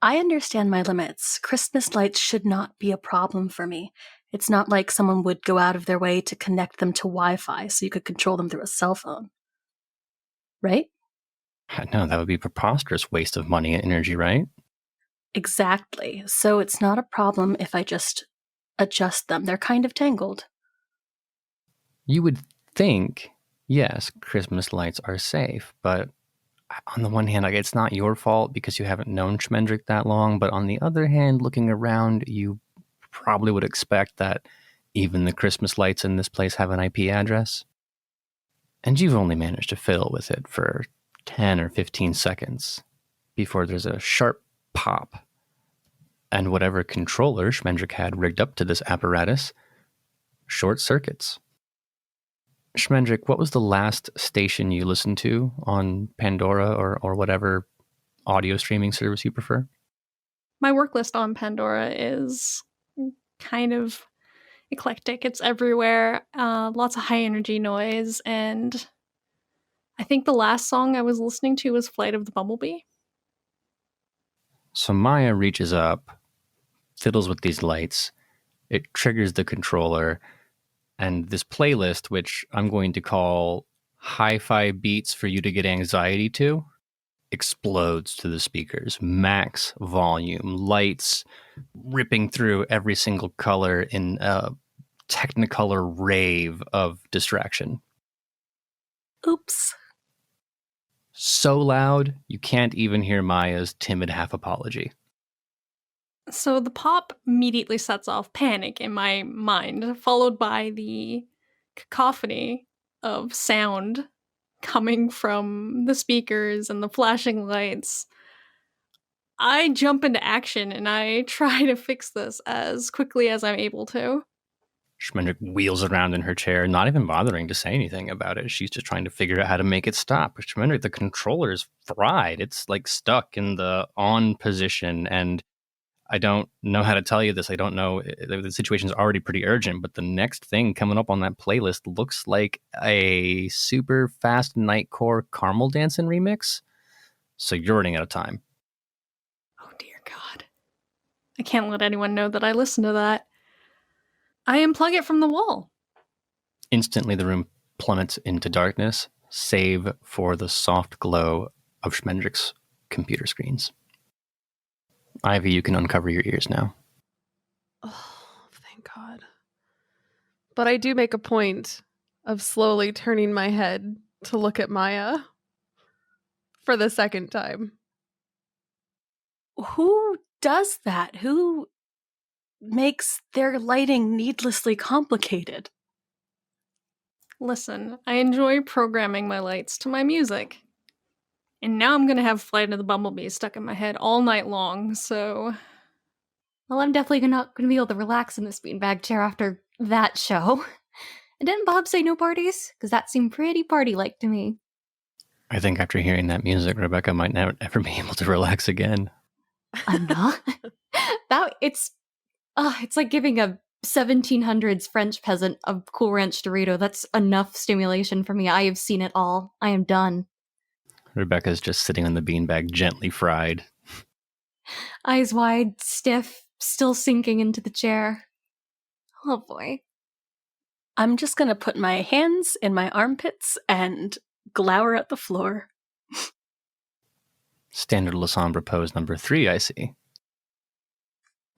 I understand my limits. Christmas lights should not be a problem for me. It's not like someone would go out of their way to connect them to Wi-Fi so you could control them through a cell phone. Right? No, that would be a preposterous waste of money and energy, right? Exactly. So it's not a problem if I just adjust them. They're kind of tangled. You would think, yes, Christmas lights are safe, but on the one hand, it's not your fault because you haven't known Schmendrick that long, but on the other hand, looking around, you probably would expect that even the Christmas lights in this place have an IP address. And you've only managed to fiddle with it for 10 or 15 seconds before there's a sharp pop. And whatever controller Schmendrick had rigged up to this apparatus short circuits. Schmendrick, what was the last station you listened to on Pandora or whatever audio streaming service you prefer? My work list on Pandora is kind of eclectic. It's everywhere. Lots of high energy noise. And I think the last song I was listening to was Flight of the Bumblebee. So Maya reaches up, fiddles with these lights. It triggers the controller. And this playlist, which I'm going to call Hi-Fi Beats for You to Get Anxiety to, explodes to the speakers. Max volume, lights ripping through every single color in a Technicolor rave of distraction. Oops. So loud, you can't even hear Maya's timid half apology. So the pop immediately sets off panic in my mind, followed by the cacophony of sound coming from the speakers and the flashing lights. I jump into action and I try to fix this as quickly as I'm able to. Schmendrick wheels around in her chair, not even bothering to say anything about it. She's just trying to figure out how to make it stop. Schmendrick, the controller's fried. It's stuck in the on position, and I don't know how to tell you this. I don't know. The situation's already pretty urgent, but the next thing coming up on that playlist looks like a super fast nightcore caramel dancing remix. So you're running out of time. Oh dear God. I can't let anyone know that I listen to that. I unplug it from the wall. Instantly, the room plummets into darkness, save for the soft glow of Schmendrick's computer screens. Ivy, you can uncover your ears now. Oh, thank God. But I do make a point of slowly turning my head to look at Maya for the second time. Who does that? Who makes their lighting needlessly complicated? Listen, I enjoy programming my lights to my music. And now I'm gonna have Flight of the Bumblebee stuck in my head all night long, so... Well, I'm definitely not going to be able to relax in this beanbag chair after that show. And didn't Bob say no parties? Because that seemed pretty party-like to me. I think after hearing that music, Rebecca might never ever be able to relax again. I'm not. It's like giving a 1700s French peasant a Cool Ranch Dorito. That's enough stimulation for me. I have seen it all. I am done. Rebecca's just sitting on the beanbag, gently fried. Eyes wide, stiff, still sinking into the chair. Oh boy. I'm just gonna put my hands in my armpits and glower at the floor. Standard Lasombra pose number 3, I see.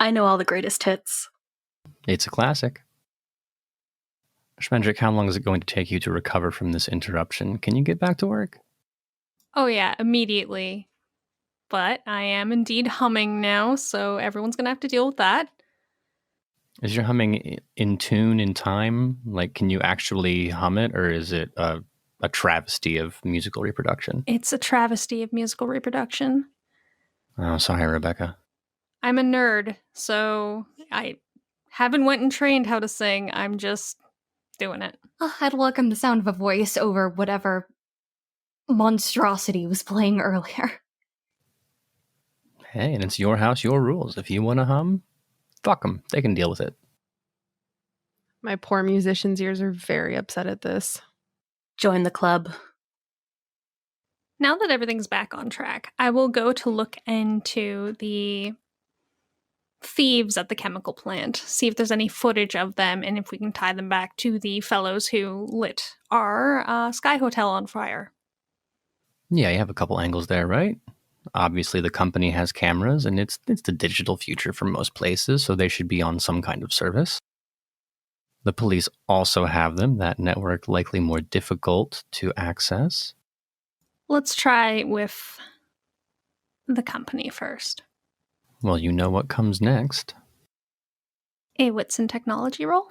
I know all the greatest hits. It's a classic. Schmendrick, how long is it going to take you to recover from this interruption? Can you get back to work? Oh yeah, immediately. But I am indeed humming now, so everyone's gonna have to deal with that. Is your humming in tune, in time? Like, can you actually hum it, or is it a travesty of musical reproduction? It's a travesty of musical reproduction. Oh, sorry, Rebecca. I'm a nerd, so I haven't went and trained how to sing. I'm just doing it. I'd welcome the sound of a voice over whatever monstrosity was playing earlier. Hey, and it's your house, your rules. If you want to hum, fuck them. They can deal with it. My poor musician's ears are very upset at this. Join the club. Now that everything's back on track, I will go to look into the thieves at the chemical plant, see if there's any footage of them, and if we can tie them back to the fellows who lit our Sky Hotel on fire. Yeah, you have a couple angles there, right? Obviously, the company has cameras, and it's the digital future for most places, so they should be on some kind of service. The police also have them, that network likely more difficult to access. Let's try with the company first. Well, you know what comes next. A wits and technology roll.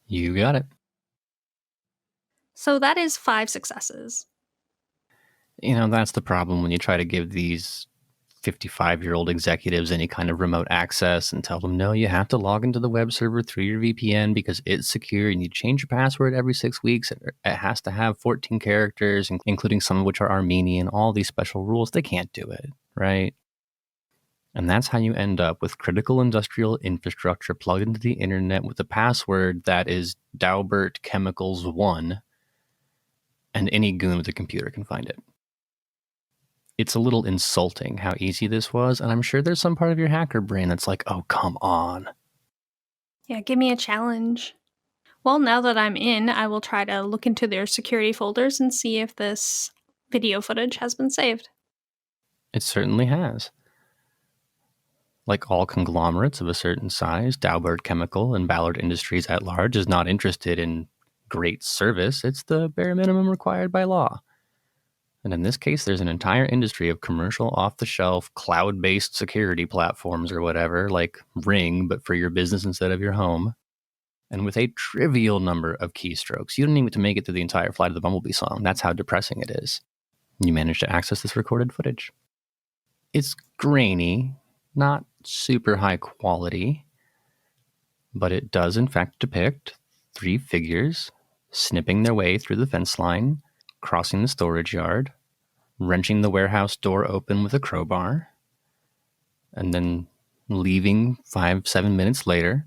You got it. So that is 5 successes. You know, that's the problem when you try to give these 55-year-old executives any kind of remote access and tell them, no, you have to log into the web server through your VPN because it's secure. You need to change your password every 6 weeks. It has to have 14 characters, including some of which are Armenian, all these special rules. They can't do it, right? And that's how you end up with critical industrial infrastructure plugged into the internet with a password that is Daubert Chemicals 1, and any goon with a computer can find it. It's a little insulting how easy this was, and I'm sure there's some part of your hacker brain that's like, oh, come on. Yeah, give me a challenge. Well, now that I'm in, I will try to look into their security folders and see if this video footage has been saved. It certainly has. Like all conglomerates of a certain size, Daubert Chemical and Ballard Industries at large is not interested in great service. It's the bare minimum required by law. And in this case, there's an entire industry of commercial, off-the-shelf, cloud-based security platforms or whatever, like Ring, but for your business instead of your home. And with a trivial number of keystrokes. You don't even get to make it through the entire Flight of the Bumblebee song. That's how depressing it is. You manage to access this recorded footage. It's grainy, not super high quality, but it does in fact depict 3 figures snipping their way through the fence line, crossing the storage yard, wrenching the warehouse door open with a crowbar, and then leaving 5-7 minutes later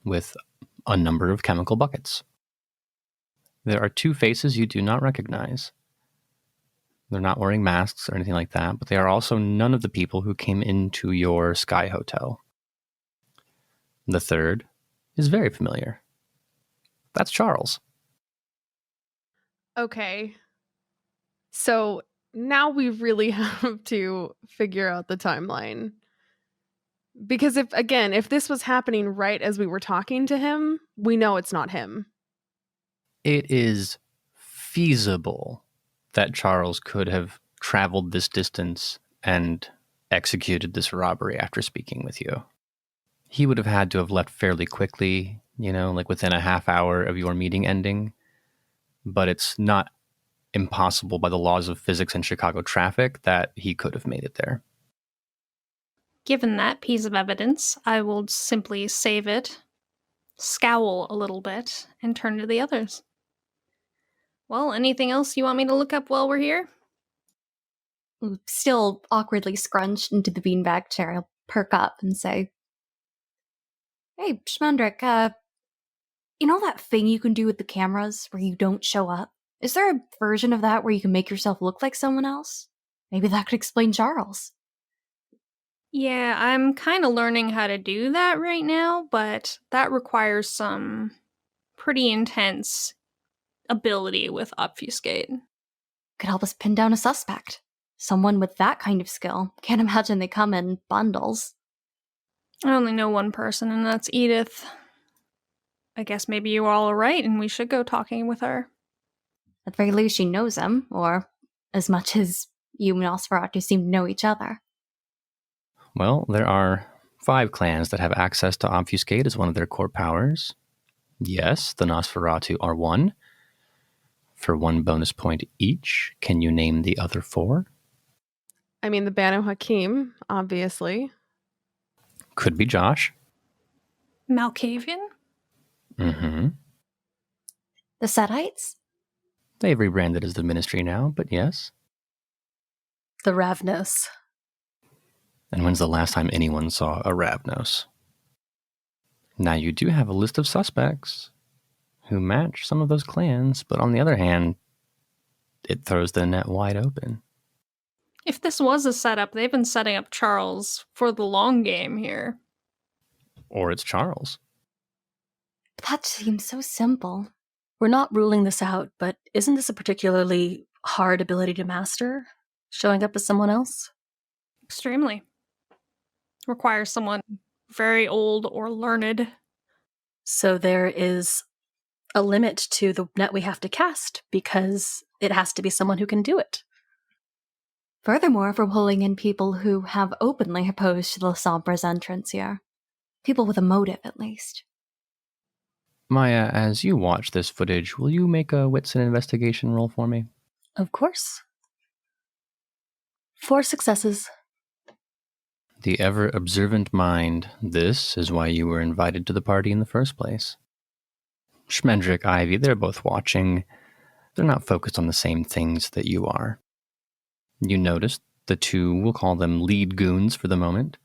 with a number of chemical buckets. There are 2 faces you do not recognize. They're not wearing masks or anything like that, but they are also none of the people who came into your Sky Hotel. The third is very familiar. That's Charles. Okay. So now we really have to figure out the timeline. Because if this was happening right as we were talking to him, we know it's not him. It is feasible that Charles could have traveled this distance and executed this robbery after speaking with you. He would have had to have left fairly quickly, like within a half hour of your meeting ending. But it's not impossible by the laws of physics and Chicago traffic that he could have made it there. Given that piece of evidence, I will simply save it, scowl a little bit, and turn to the others. Well, anything else you want me to look up while we're here? Still awkwardly scrunched into the beanbag chair, I'll perk up and say, "Hey, Schmendrick, you know that thing you can do with the cameras where you don't show up? Is there a version of that where you can make yourself look like someone else? Maybe that could explain Charles." Yeah, I'm kind of learning how to do that right now, but that requires some pretty intense ability with obfuscate. Could help us pin down a suspect. Someone with that kind of skill. Can't imagine they come in bundles. I only know one person, and that's Edith. I guess maybe you all are right, and we should go talking with her. At the very least, she knows him, or as much as you and Nosferatu seem to know each other. Well, there are 5 clans that have access to obfuscate as one of their core powers. Yes, the Nosferatu are one. For 1 bonus point each, can you name the other 4? I mean, the Banu Hakim, obviously. Could be Josh. Malkavian? Mm-hmm. The Setites? They've rebranded as the Ministry now, but yes. The Ravnos. And when's the last time anyone saw a Ravnos? Now, you do have a list of suspects who match some of those clans, but on the other hand, it throws the net wide open. If this was a setup, they've been setting up Charles for the long game here. Or it's Charles. That seems so simple. We're not ruling this out, but isn't this a particularly hard ability to master? Showing up as someone else? Extremely. Requires someone very old or learned. So there is a limit to the net we have to cast because it has to be someone who can do it. Furthermore, if we're pulling in people who have openly opposed to the Lasombra's entrance here. People with a motive, at least. Maya, as you watch this footage, will you make a wits and investigation roll for me? Of course. 4 successes. The ever-observant mind, this is why you were invited to the party in the first place. Schmendrick, Ivy, they're both watching. They're not focused on the same things that you are. You notice the 2, we'll call them lead goons for the moment,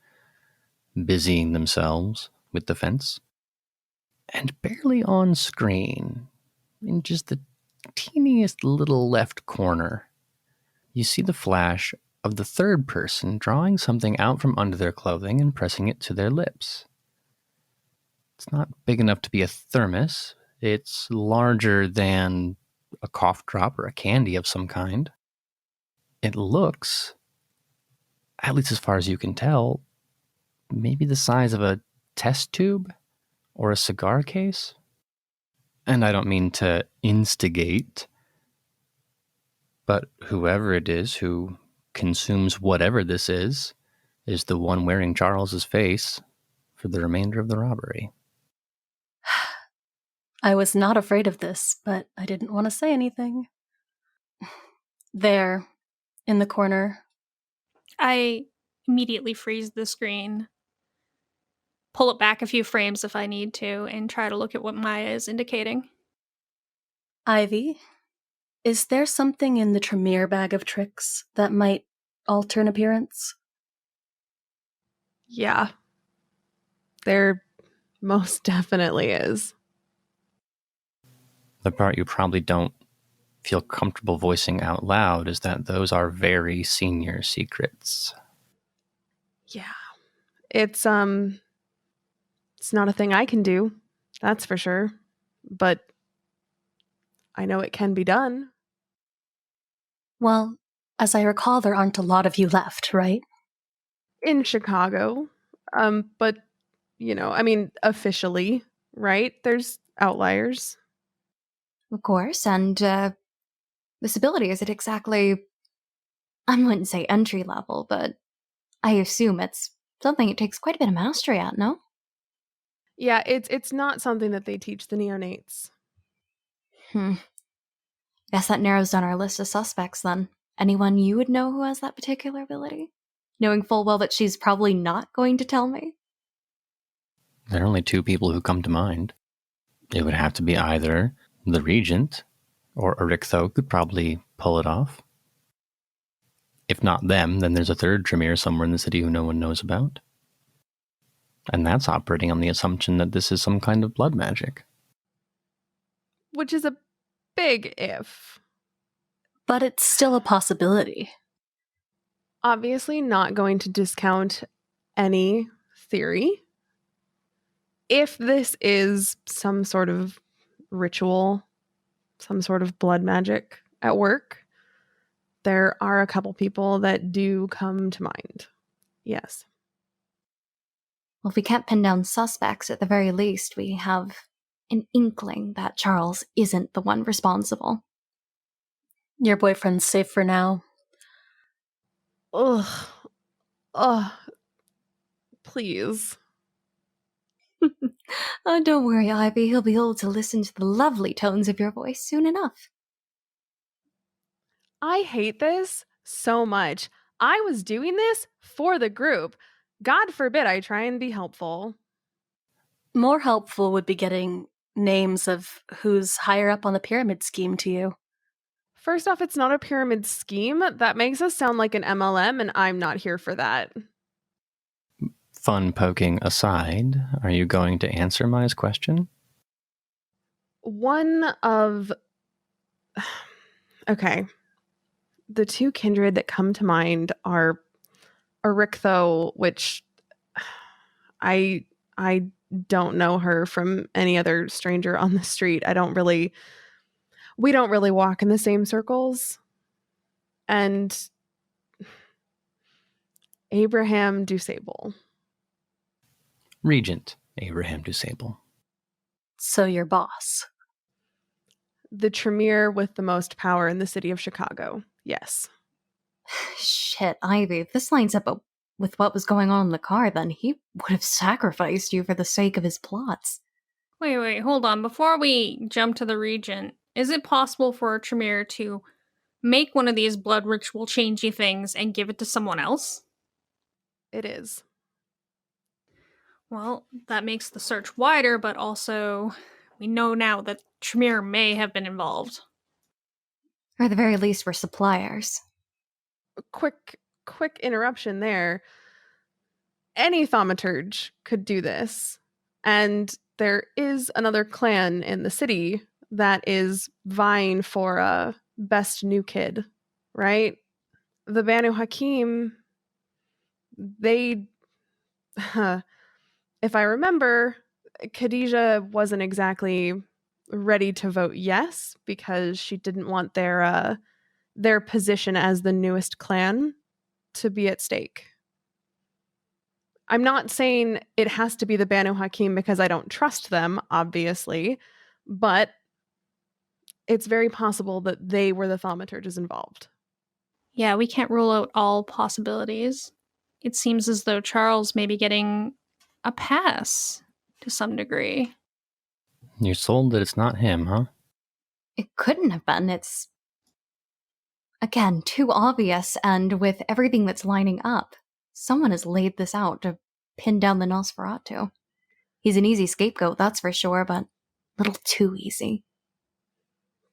busying themselves with the fence. And barely on screen, in just the teeniest little left corner, you see the flash of the 3rd person drawing something out from under their clothing and pressing it to their lips. It's not big enough to be a thermos. It's larger than a cough drop or a candy of some kind. It looks, at least as far as you can tell, maybe the size of a test tube or a cigar case. And I don't mean to instigate, but whoever it is who consumes whatever this is the one wearing Charles's face for the remainder of the robbery. I was not afraid of this, but I didn't want to say anything. There, in the corner. I immediately freeze the screen, pull it back a few frames if I need to, and try to look at what Maya is indicating. Ivy, is there something in the Tremere bag of tricks that might alter an appearance? Yeah. There most definitely is. The part you probably don't feel comfortable voicing out loud is that those are very senior secrets. Yeah. It's not a thing I can do, that's for sure. But I know it can be done. Well, as I recall, there aren't a lot of you left, right? In Chicago. But, I mean, officially, right? There's outliers. Of course, and this ability, is it exactly, I wouldn't say entry level, but I assume it's something it takes quite a bit of mastery at, no? Yeah, it's not something that they teach the neonates. Guess that narrows down our list of suspects then. Anyone you would know who has that particular ability? Knowing full well that she's probably not going to tell me? There are only 2 people who come to mind. It would have to be either the Regent Or Erictho could probably pull it off. If not them, then there's a third Tremere somewhere in the city who no one knows about. And that's operating on the assumption that this is some kind of blood magic. Which is a big if. But it's still a possibility. Obviously not going to discount any theory. If this is some sort of ritual, some sort of blood magic at work, there are a couple people that do come to mind. Yes. Well, if we can't pin down suspects, at the very least, we have an inkling that Charles isn't the one responsible. Your boyfriend's safe for now. Ugh. Ugh. Please. Oh, don't worry, Ivy. He'll be able to listen to the lovely tones of your voice soon enough. I hate this so much. I was doing this for the group. God forbid I try and be helpful. More helpful would be getting names of who's higher up on the pyramid scheme to you. First off, it's not a pyramid scheme. That makes us sound like an MLM, and I'm not here for that. Fun poking aside, are you going to answer Maya's question? One of... Okay. The two kindred that come to mind are Erictho, which I don't know her from any other stranger on the street. We don't really walk in the same circles. And Abraham Dusable. Regent Abraham Dusable. So your boss. The Tremere with the most power in the city of Chicago. Yes. Shit, Ivy, if this lines up with what was going on in the car, then he would have sacrificed you for the sake of his plots. Wait, hold on. Before we jump to the Regent, is it possible for a Tremere to make one of these blood ritual changey things and give it to someone else? It is. Well, that makes the search wider, but also we know now that Tremere may have been involved. Or at the very least, we're suppliers. Quick interruption there. Any thaumaturge could do this. And there is another clan in the city that is vying for a best new kid, right? The Banu Hakim, they... if I remember, Khadijah wasn't exactly ready to vote yes because she didn't want their position as the newest clan to be at stake. I'm not saying it has to be the Banu Hakim because I don't trust them, obviously, but it's very possible that they were the thaumaturges involved. Yeah, we can't rule out all possibilities. It seems as though Charles may be getting a pass to some degree. You're sold that it's not him, huh? It couldn't have been. It's, again, too obvious, and with everything that's lining up, someone has laid this out to pin down the Nosferatu. He's an easy scapegoat, that's for sure, but a little too easy.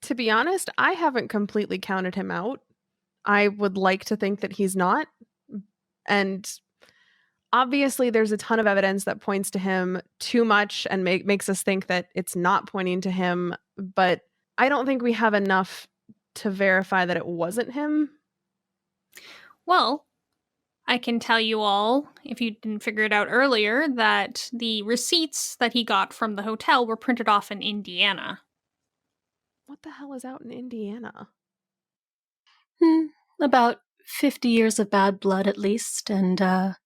To be honest, I haven't completely counted him out. I would like to think that he's not. And obviously, there's a ton of evidence that points to him too much and makes us think that it's not pointing to him. But I don't think we have enough to verify that it wasn't him. Well, I can tell you all, if you didn't figure it out earlier, that the receipts that he got from the hotel were printed off in Indiana. What the hell is out in Indiana? About 50 years of bad blood at least, and a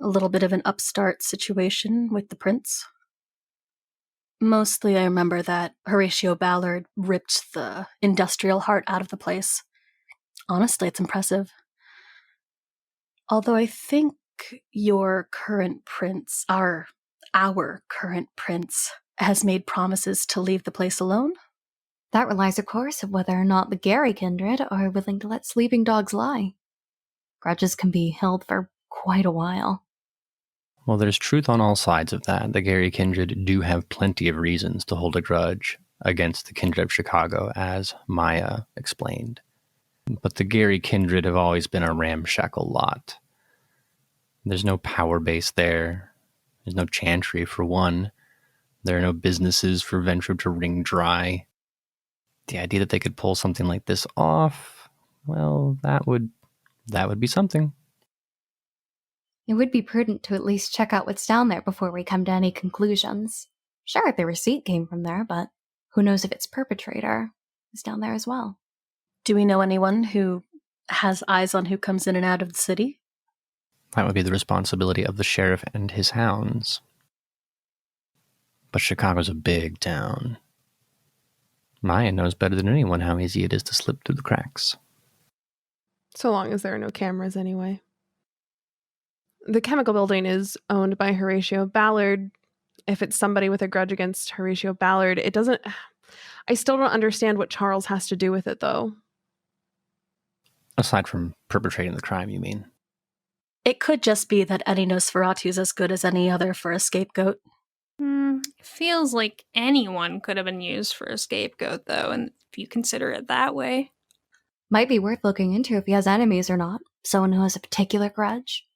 little bit of an upstart situation with the prince. Mostly I remember that Horatio Ballard ripped the industrial heart out of the place. Honestly, it's impressive. Although I think your current prince, our current prince, has made promises to leave the place alone. That relies, of course, on whether or not the Gary kindred are willing to let sleeping dogs lie. Grudges can be held for quite a while. Well, there's truth on all sides of that. The Gary kindred do have plenty of reasons to hold a grudge against the kindred of Chicago, as Maya explained. But the Gary kindred have always been a ramshackle lot. There's no power base there. There's no chantry, for one. There are no businesses for Venture to wring dry. The idea that they could pull something like this off, well, that would be something. It would be prudent to at least check out what's down there before we come to any conclusions. Sure, the receipt came from there, but who knows if its perpetrator is down there as well. Do we know anyone who has eyes on who comes in and out of the city? That would be the responsibility of the sheriff and his hounds. But Chicago's a big town. Maya knows better than anyone how easy it is to slip through the cracks. So long as there are no cameras anyway. The chemical building is owned by Horatio Ballard. If it's somebody with a grudge against Horatio Ballard, it doesn't... I still don't understand what Charles has to do with it, though. Aside from perpetrating the crime, you mean? It could just be that any Nosferatu is as good as any other for a scapegoat. Feels like anyone could have been used for a scapegoat, though, and if you consider it that way. Might be worth looking into if he has enemies or not. Someone who has a particular grudge.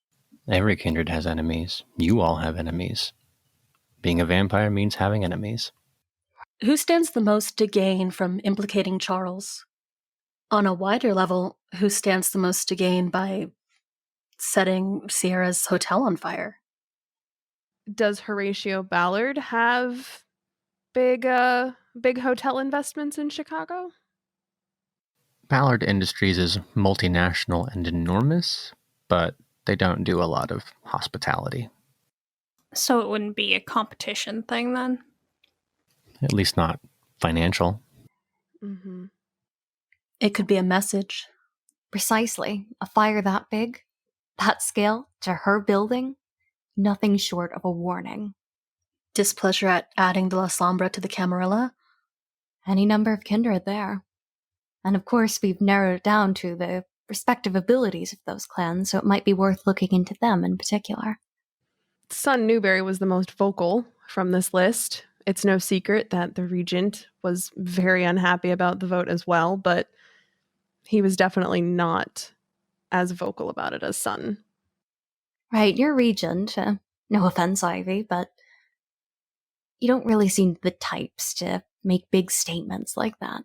Every kindred has enemies. You all have enemies. Being a vampire means having enemies. Who stands the most to gain from implicating Charles? On a wider level, who stands the most to gain by setting Sierra's hotel on fire? Does Horatio Ballard have big hotel investments in Chicago? Ballard Industries is multinational and enormous, but they don't do a lot of hospitality. So it wouldn't be a competition thing, then? At least not financial. Mm-hmm. It could be a message. Precisely. A fire that big, that scale, to her building, nothing short of a warning. Displeasure at adding the Lasombra to the Camarilla? Any number of kindred there. And of course, we've narrowed it down to the respective abilities of those clans, so it might be worth looking into them in particular. Son Newberry was the most vocal from this list. It's no secret that the regent was very unhappy about the vote as well, but he was definitely not as vocal about it as Son. Right, you're regent. No offense, Ivy, but you don't really seem the types to make big statements like that.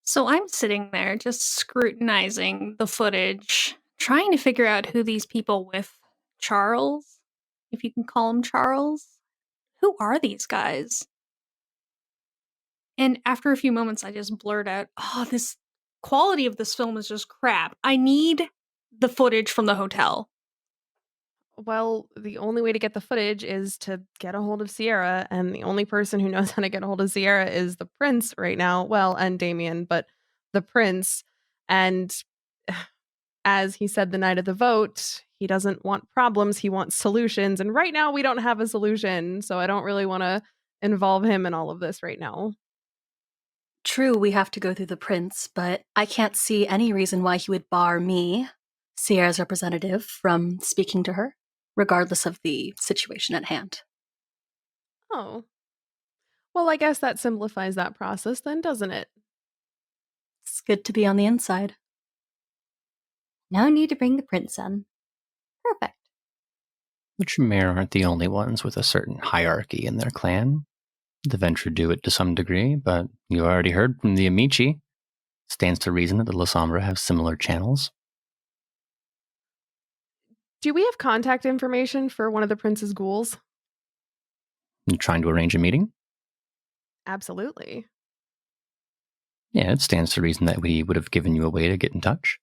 So I'm sitting there just scrutinizing the footage, trying to figure out who these people with Charles, if you can call him Charles, who are these guys? And after a few moments, I just blurt out, oh, this quality of this film is just crap. I need the footage from the hotel. Well, the only way to get the footage is to get a hold of Sierra, and the only person who knows how to get a hold of Sierra is the prince right now. Well, and Damien, but the prince. And as he said the night of the vote, he doesn't want problems, he wants solutions. And right now we don't have a solution, so I don't really want to involve him in all of this right now. True, we have to go through the prince, but I can't see any reason why he would bar me, Sierra's representative, from speaking to her, regardless of the situation at hand. Oh. Well, I guess that simplifies that process then, doesn't it? It's good to be on the inside. No need to bring the prince in. Perfect. The Tremere aren't the only ones with a certain hierarchy in their clan. The Venture do it to some degree, but you already heard from the Amici. Stands to reason that the Lasombra have similar channels. Do we have contact information for one of the prince's ghouls? You trying to arrange a meeting? Absolutely. Yeah, it stands to reason that we would have given you a way to get in touch.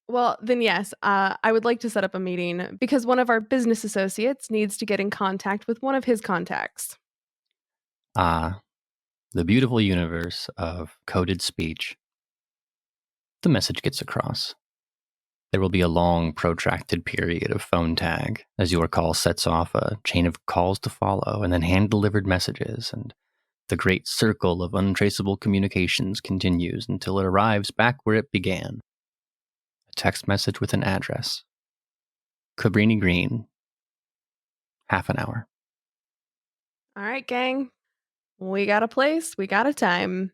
Well, then yes, I would like to set up a meeting because one of our business associates needs to get in contact with one of his contacts. The beautiful universe of coded speech. The message gets across. There will be a long, protracted period of phone tag as your call sets off a chain of calls to follow and then hand-delivered messages, and the great circle of untraceable communications continues until it arrives back where it began. A text message with an address. Cabrini Green. Half an hour. All right, gang. We got a place, we got a time.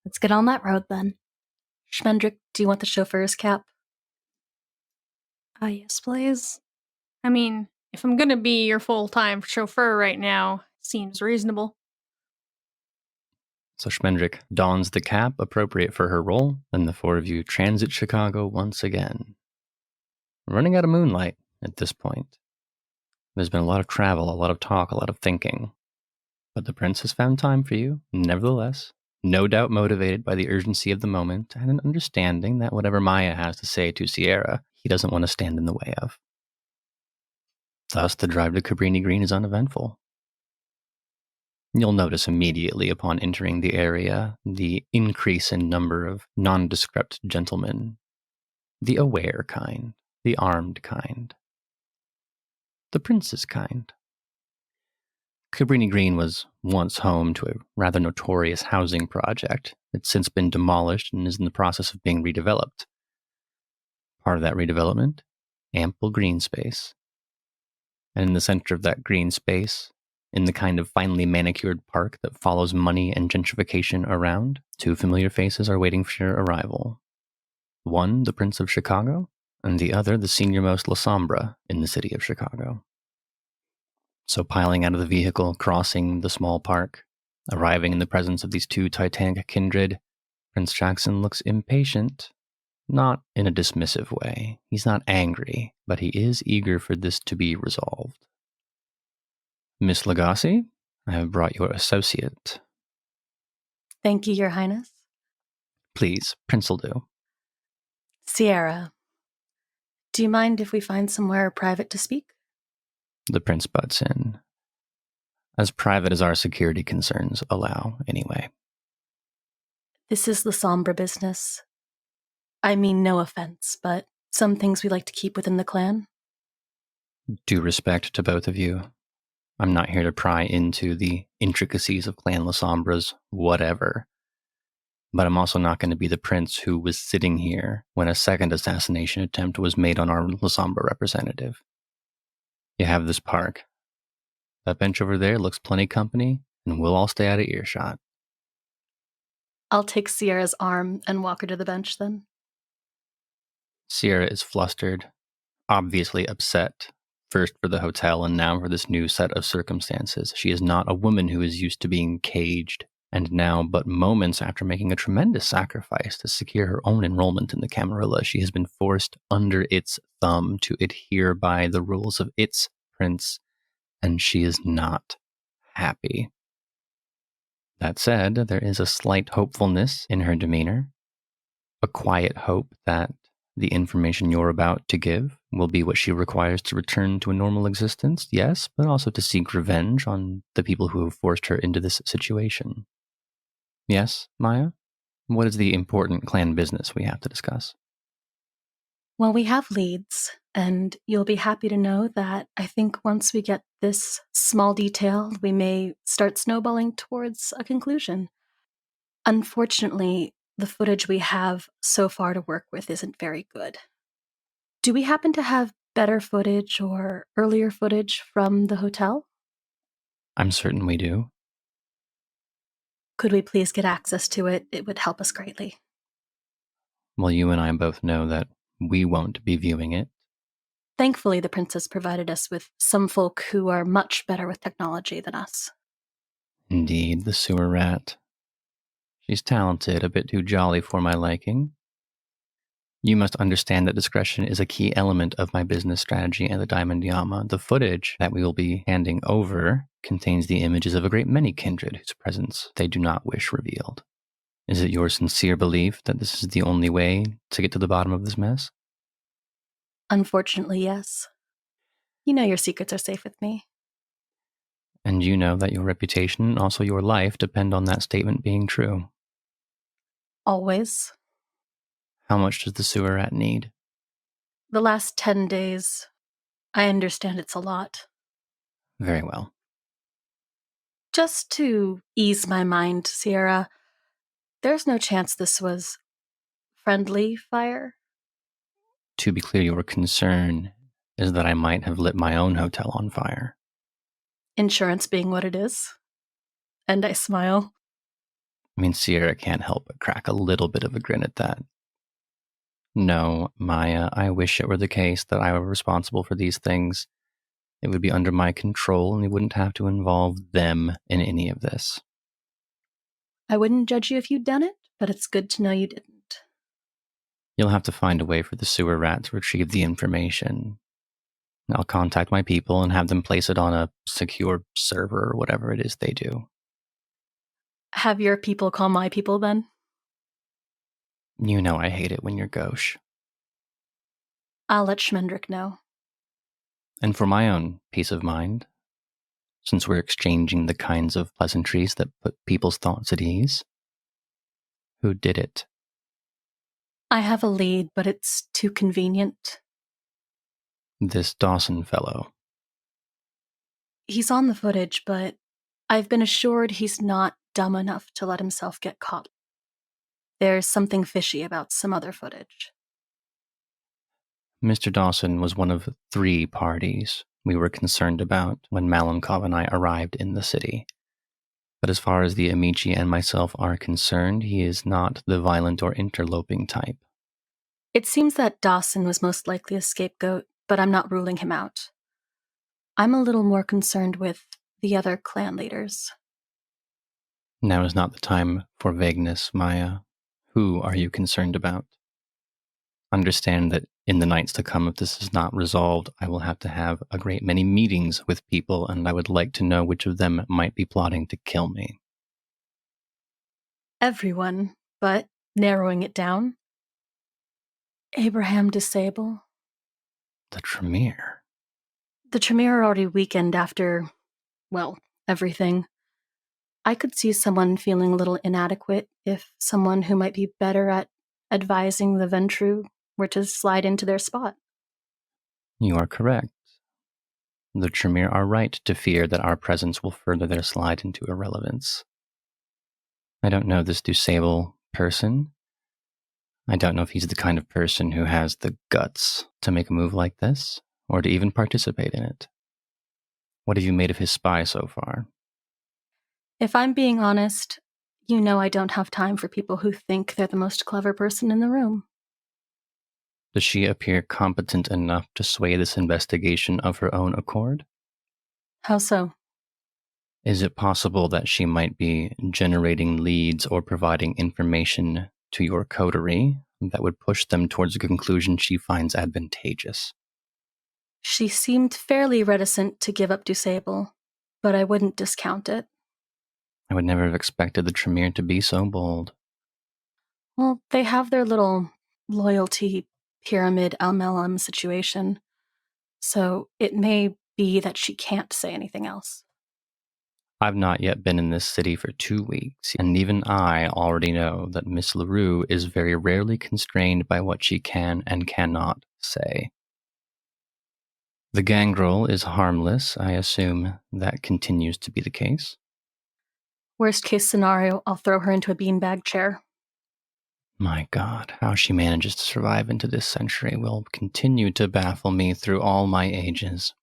Let's get on that road then. Schmendrick, do you want the chauffeur's cap? Yes, please. I mean, if I'm gonna be your full-time chauffeur right now, seems reasonable. So Schmendrick dons the cap appropriate for her role, and the four of you transit Chicago once again. Running out of moonlight at this point. There's been a lot of travel, a lot of talk, a lot of thinking. But the prince has found time for you, nevertheless, no doubt motivated by the urgency of the moment and an understanding that whatever Maya has to say to Sierra, he doesn't want to stand in the way of. Thus, the drive to Cabrini Green is uneventful. You'll notice immediately upon entering the area the increase in number of nondescript gentlemen. The aware kind, the armed kind, the prince's kind. Cabrini Green was once home to a rather notorious housing project. It's since been demolished and is in the process of being redeveloped. Part of that redevelopment, ample green space. And in the center of that green space, in the kind of finely manicured park that follows money and gentrification around, two familiar faces are waiting for your arrival. One, the Prince of Chicago, and the other, the senior-most Lasombra in the city of Chicago. So piling out of the vehicle, crossing the small park, arriving in the presence of these two titanic kindred, Prince Jackson looks impatient, not in a dismissive way. He's not angry, but he is eager for this to be resolved. Miss Lagasse, I have brought your associate. Thank you, Your Highness. Please, Prince will do. Sierra, do you mind if we find somewhere private to speak? The prince butts in. As private as our security concerns allow, anyway. This is Lasombra business. I mean no offense, but some things we like to keep within the clan. Due respect to both of you. I'm not here to pry into the intricacies of Clan Lasombra's whatever. But I'm also not going to be the prince who was sitting here when a second assassination attempt was made on our Lasombra representative. You have this park. That bench over there looks plenty company, and we'll all stay out of earshot. I'll take Sierra's arm and walk her to the bench then. Sierra is flustered, obviously upset, first for the hotel and now for this new set of circumstances. She is not a woman who is used to being caged, and now, but moments after making a tremendous sacrifice to secure her own enrollment in the Camarilla, she has been forced under its thumb to adhere by the rules of its prince, and she is not happy. That said, there is a slight hopefulness in her demeanor, a quiet hope that the information you're about to give will be what she requires to return to a normal existence, yes, but also to seek revenge on the people who have forced her into this situation. Yes, Maya? What is the important clan business we have to discuss? Well, we have leads, and you'll be happy to know that I think once we get this small detail, we may start snowballing towards a conclusion. Unfortunately, the footage we have so far to work with isn't very good. Do we happen to have better footage or earlier footage from the hotel? I'm certain we do. Could we please get access to it? It would help us greatly. Well, you and I both know that we won't be viewing it. Thankfully, the princess provided us with some folk who are much better with technology than us. Indeed, the sewer rat. She's talented, a bit too jolly for my liking. You must understand that discretion is a key element of my business strategy and the Diamond Yama. The footage that we will be handing over contains the images of a great many kindred whose presence they do not wish revealed. Is it your sincere belief that this is the only way to get to the bottom of this mess? Unfortunately, yes. You know your secrets are safe with me. And you know that your reputation and also your life depend on that statement being true. Always. How much does the sewer rat need? The last 10 days, I understand it's a lot. Very well. Just to ease my mind, Sierra, there's no chance this was friendly fire? To be clear, your concern is that I might have lit my own hotel on fire. Insurance being what it is? And I smile. I mean, Sierra can't help but crack a little bit of a grin at that. No, Maya, I wish it were the case that I were responsible for these things. It would be under my control, and we wouldn't have to involve them in any of this. I wouldn't judge you if you'd done it, but it's good to know you didn't. You'll have to find a way for the sewer rat to retrieve the information. I'll contact my people and have them place it on a secure server or whatever it is they do. Have your people call my people then? You know I hate it when you're gauche. I'll let Schmendrick know. And for my own peace of mind, since we're exchanging the kinds of pleasantries that put people's thoughts at ease, who did it? I have a lead, but it's too convenient. This Dawson fellow. He's on the footage, but I've been assured he's not dumb enough to let himself get caught. There's something fishy about some other footage. Mr. Dawson was one of 3 parties we were concerned about when Malenkov and I arrived in the city. But as far as the Amici and myself are concerned, he is not the violent or interloping type. It seems that Dawson was most likely a scapegoat, but I'm not ruling him out. I'm a little more concerned with the other clan leaders. Now is not the time for vagueness, Maya. Who are you concerned about? Understand that in the nights to come, if this is not resolved, I will have to have a great many meetings with people, and I would like to know which of them might be plotting to kill me. Everyone, but narrowing it down. Abraham Disable. The Tremere. The Tremere are already weakened after, well, everything. I could see someone feeling a little inadequate if someone who might be better at advising the Ventru were to slide into their spot. You are correct. The Tremere are right to fear that our presence will further their slide into irrelevance. I don't know this Dusable person. I don't know if he's the kind of person who has the guts to make a move like this, or to even participate in it. What have you made of his spy so far? If I'm being honest, you know I don't have time for people who think they're the most clever person in the room. Does she appear competent enough to sway this investigation of her own accord? How so? Is it possible that she might be generating leads or providing information to your coterie that would push them towards a conclusion she finds advantageous? She seemed fairly reticent to give up Dusable, but I wouldn't discount it. I would never have expected the Tremere to be so bold. Well, they have their little loyalty pyramid MLM situation, so it may be that she can't say anything else. I've not yet been in this city for 2 weeks, and even I already know that Miss LaRue is very rarely constrained by what she can and cannot say. The gangrel is harmless. I assume that continues to be the case. Worst case scenario, I'll throw her into a beanbag chair. My God, how she manages to survive into this century will continue to baffle me through all my ages.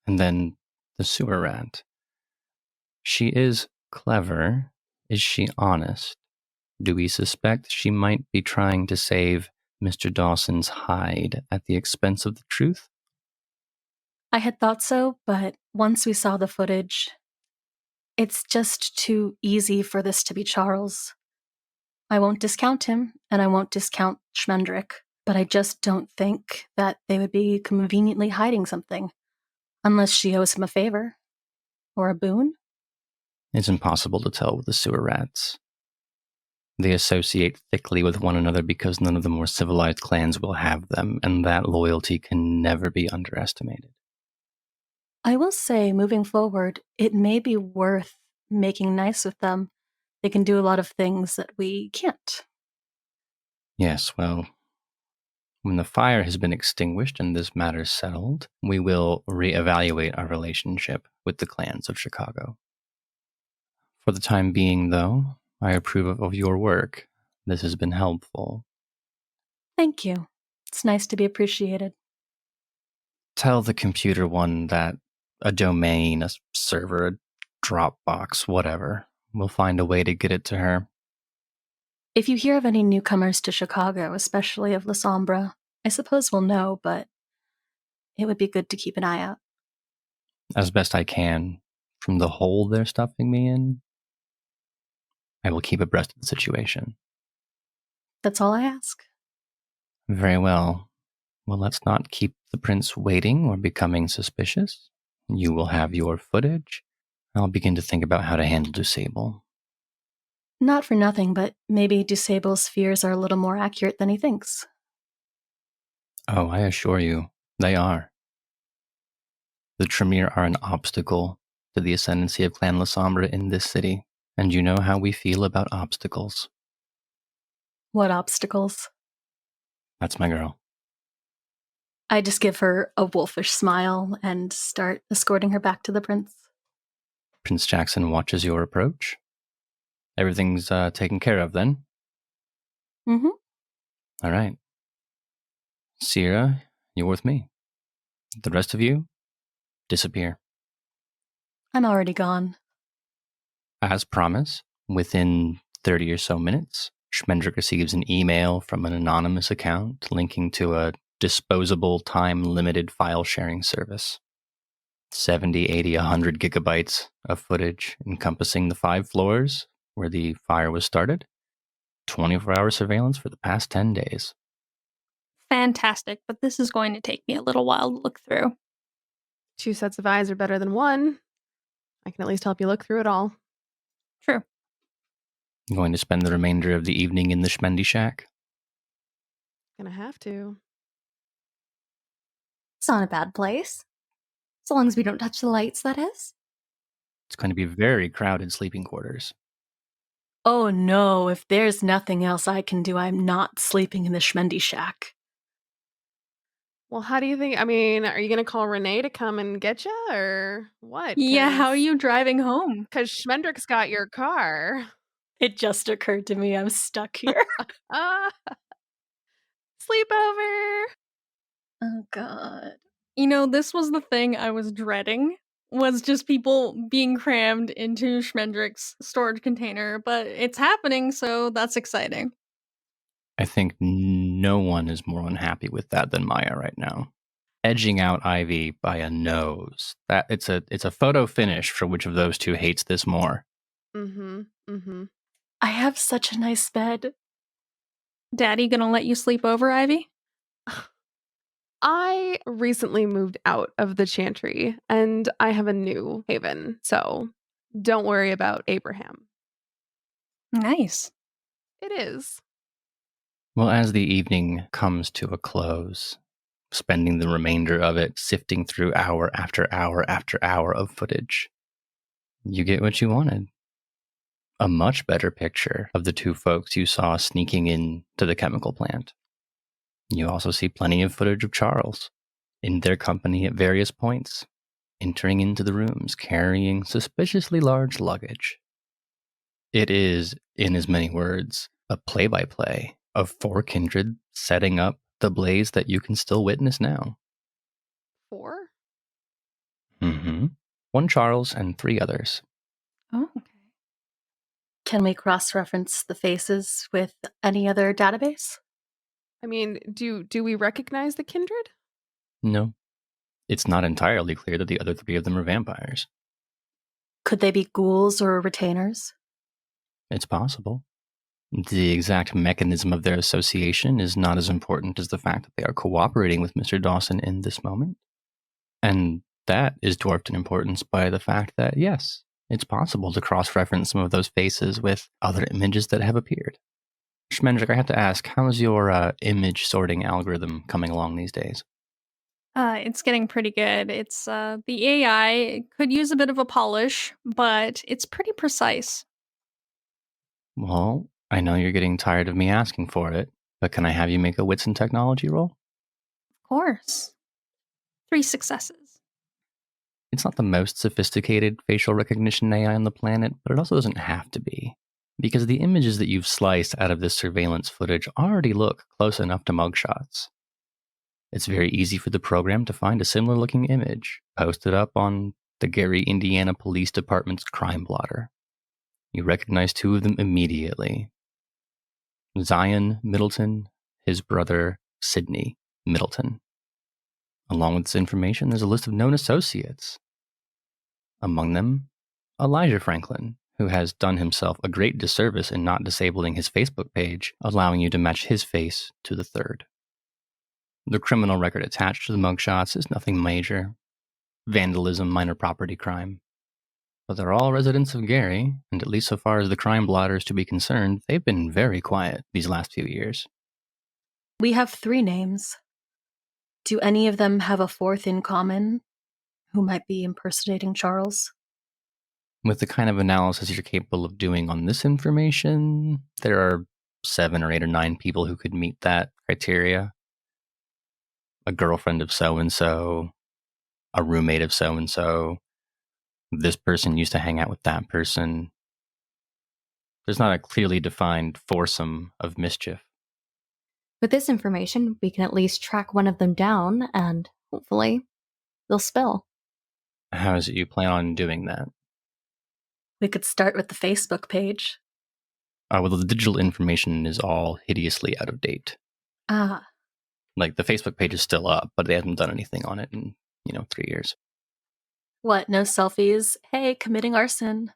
And then the sewer rat. She is clever. Is she honest? Do we suspect she might be trying to save Mr. Dawson's hide at the expense of the truth? I had thought so, but once we saw the footage, it's just too easy for this to be Charles. I won't discount him, and I won't discount Schmendrick, but I just don't think that they would be conveniently hiding something, unless she owes him a favor. Or a boon? It's impossible to tell with the sewer rats. They associate thickly with one another because none of the more civilized clans will have them, and that loyalty can never be underestimated. I will say, moving forward, it may be worth making nice with them. They can do a lot of things that we can't. Yes, well, when the fire has been extinguished and this matter settled, we will reevaluate our relationship with the clans of Chicago. For the time being, though, I approve of your work. This has been helpful. Thank you. It's nice to be appreciated. Tell the computer one that a domain, a server, a Dropbox, whatever. We'll find a way to get it to her. If you hear of any newcomers to Chicago, especially of Lasombra, I suppose we'll know, but it would be good to keep an eye out. As best I can, from the hole they're stuffing me in, I will keep abreast of the situation. That's all I ask. Very well. Well, let's not keep the prince waiting or becoming suspicious. You will have your footage. I'll begin to think about how to handle Dusable. Not for nothing, but maybe Dusable's fears are a little more accurate than he thinks. Oh, I assure you, they are. The Tremere are an obstacle to the ascendancy of Clan Lasombra in this city, and you know how we feel about obstacles. What obstacles? That's my girl. I just give her a wolfish smile and start escorting her back to the prince. Prince Jackson watches your approach. Everything's taken care of then? Mm-hmm. All right. Sierra, you're with me. The rest of you, disappear. I'm already gone. As promised, within 30 or so minutes, Schmendrick receives an email from an anonymous account linking to a disposable time-limited file-sharing service. 70, 80, 100 gigabytes of footage encompassing the 5 floors where the fire was started. 24-hour surveillance for the past 10 days. Fantastic, but this is going to take me a little while to look through. 2 sets of eyes are better than 1. I can at least help you look through it all. True. I'm going to spend the remainder of the evening in the Schmendy Shack. Gonna have to. It's not a bad place. As long as we don't touch the lights, that is. It's going to be very crowded sleeping quarters. Oh no, if there's nothing else I can do, I'm not sleeping in the Schmendy Shack. Well, how do you think? I mean, are you gonna call Renee to come and get you, or what? Yeah, how are you driving home? Because Schmendrick's got your car. It just occurred to me I'm stuck here. Sleepover. Oh god. You know, this was the thing I was dreading, was just people being crammed into Schmendrick's storage container, but it's happening, so that's exciting. I think no one is more unhappy with that than Maya right now. Edging out Ivy by a nose. That it's a photo finish for which of those two hates this more. I have such a nice bed. Daddy gonna let you sleep over, Ivy? I recently moved out of the Chantry, and I have a new haven, so don't worry about Abraham. Nice. It is. Well, as the evening comes to a close, spending the remainder of it sifting through hour after hour after hour of footage, you get what you wanted. A much better picture of the 2 folks you saw sneaking in to the chemical plant. You also see plenty of footage of Charles, in their company at various points, entering into the rooms, carrying suspiciously large luggage. It is, in as many words, a play-by-play of 4 kindred setting up the blaze that you can still witness now. 4? 1 Charles and 3 others. Oh, okay. Can we cross-reference the faces with any other database? I mean, do we recognize the kindred? No. It's not entirely clear that the other 3 of them are vampires. Could they be ghouls or retainers? It's possible. The exact mechanism of their association is not as important as the fact that they are cooperating with Mr. Dawson in this moment. And that is dwarfed in importance by the fact that, yes, it's possible to cross-reference some of those faces with other images that have appeared. Schmendrick, I have to ask, how is your image sorting algorithm coming along these days? It's getting pretty good. It's the AI could use a bit of a polish, but it's pretty precise. Well, I know you're getting tired of me asking for it, but can I have you make a wits and technology roll? Of course. 3 successes. It's not the most sophisticated facial recognition AI on the planet, but it also doesn't have to be. Because the images that you've sliced out of this surveillance footage already look close enough to mugshots. It's very easy for the program to find a similar looking image, post it up on the Gary, Indiana Police Department's crime blotter. You recognize two of them immediately. Zion Middleton, his brother Sidney Middleton. Along with this information, there's a list of known associates. Among them, Elijah Franklin, who has done himself a great disservice in not disabling his Facebook page, allowing you to match his face to the third. The criminal record attached to the mugshots is nothing major. Vandalism, minor property crime. But they're all residents of Gary, and at least so far as the crime blotter is to be concerned, they've been very quiet these last few years. We have 3 names. Do any of them have a fourth in common who might be impersonating Charles? With the kind of analysis you're capable of doing on this information, there are 7 or 8 or 9 people who could meet that criteria. A girlfriend of so-and-so, a roommate of so-and-so, this person used to hang out with that person. There's not a clearly defined foursome of mischief. With this information, we can at least track one of them down, and hopefully, they'll spill. How is it you plan on doing that? We could start with the Facebook page. Well, the digital information is all hideously out of date. Ah, Like, the Facebook page is still up, but they haven't done anything on it in, 3 years. what, no selfies? Hey, committing arson.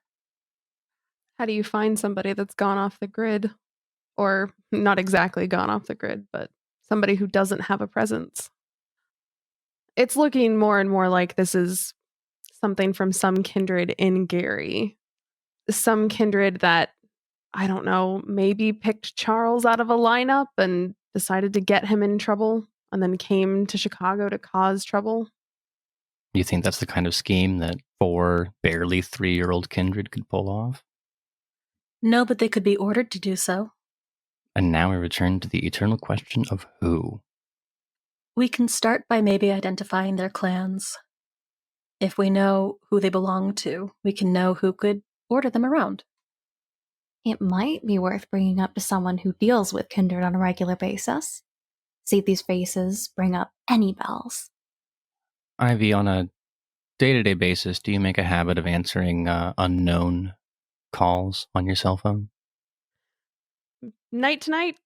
How do you find somebody that's gone off the grid? Or not exactly gone off the grid, but somebody who doesn't have a presence? It's looking more and more like this is something from some kindred in Gary. Some kindred that, I don't know, maybe picked Charles out of a lineup and decided to get him in trouble and then came to Chicago to cause trouble. You think that's the kind of scheme that 4 barely 3-year-old kindred could pull off? No, but they could be ordered to do so. And now we return to the eternal question of who. We can start by maybe identifying their clans. If we know who they belong to, we can know who could order them around. It might be worth bringing up to someone who deals with kindred on a regular basis. See if these faces bring up any bells. Ivy, on a day-to-day basis, do you make a habit of answering unknown calls on your cell phone? Night to night?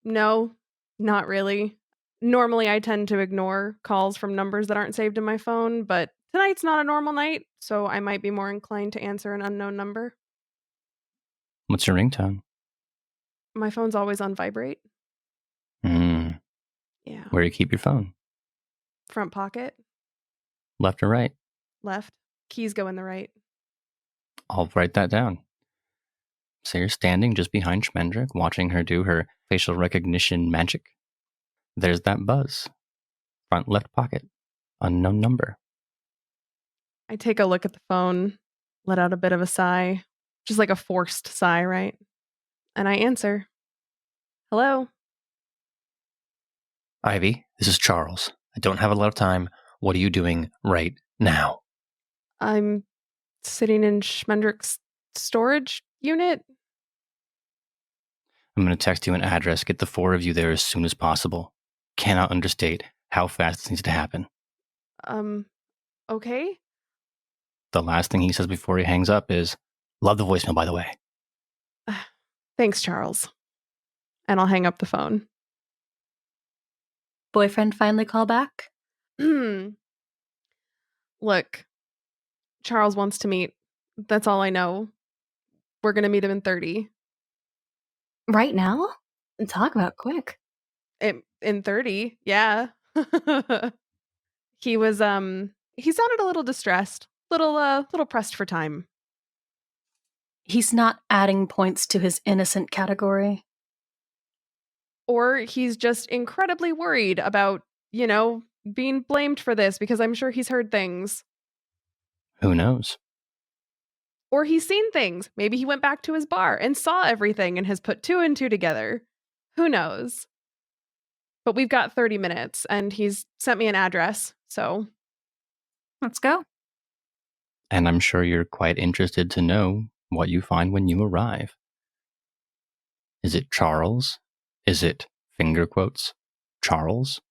No, not really. Normally, I tend to ignore calls from numbers that aren't saved in my phone, but tonight's not a normal night, so I might be more inclined to answer an unknown number. What's your ringtone? My phone's always on vibrate. Hmm. Yeah. Where do you keep your phone? Front pocket, Left or right? left. Keys go in the right. I'll write that down. So you're standing just behind Schmendrick, watching her do her facial recognition magic. There's that buzz. Front left pocket. Unknown number. I take a look at the phone, let out a bit of a sigh, just like a forced sigh, right? And I answer. Hello? Ivy, this is Charles. I don't have a lot of time. What are you doing right now? I'm sitting in Schmendrick's storage unit. I'm going to text you an address. Get the 4 of you there as soon as possible. Cannot understate how fast this needs to happen. Okay. The last thing he says before he hangs up is, love the voicemail, by the way. Thanks, Charles. And I'll hang up the phone. Boyfriend finally call back? Look, Charles wants to meet. That's all I know. We're going to meet him in 30. Right now? Talk about quick. In 30, yeah. He was, he sounded a little distressed, little pressed for time. He's not adding points to his innocent category. Or he's just incredibly worried about, being blamed for this because I'm sure he's heard things. Who knows? Or he's seen things. Maybe he went back to his bar and saw everything and has put 2 and 2 together. Who knows? But we've got 30 minutes and he's sent me an address, so. Let's go. And I'm sure you're quite interested to know what you find when you arrive. Is it Charles? Is it, finger quotes, Charles?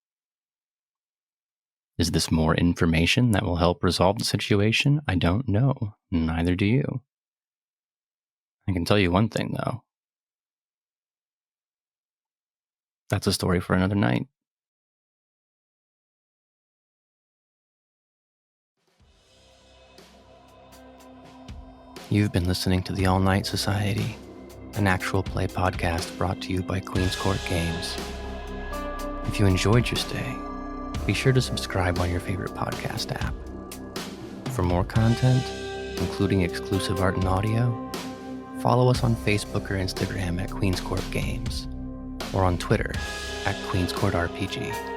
Is this more information that will help resolve the situation? I don't know. Neither do you. I can tell you one thing, though. That's a story for another night. You've been listening to The All Night Society, an actual play podcast brought to you by Queen's Court Games. If you enjoyed your stay, be sure to subscribe on your favorite podcast app. For more content, including exclusive art and audio, follow us on Facebook or Instagram at Queen's Court Games, or on Twitter at Queen's Court RPG.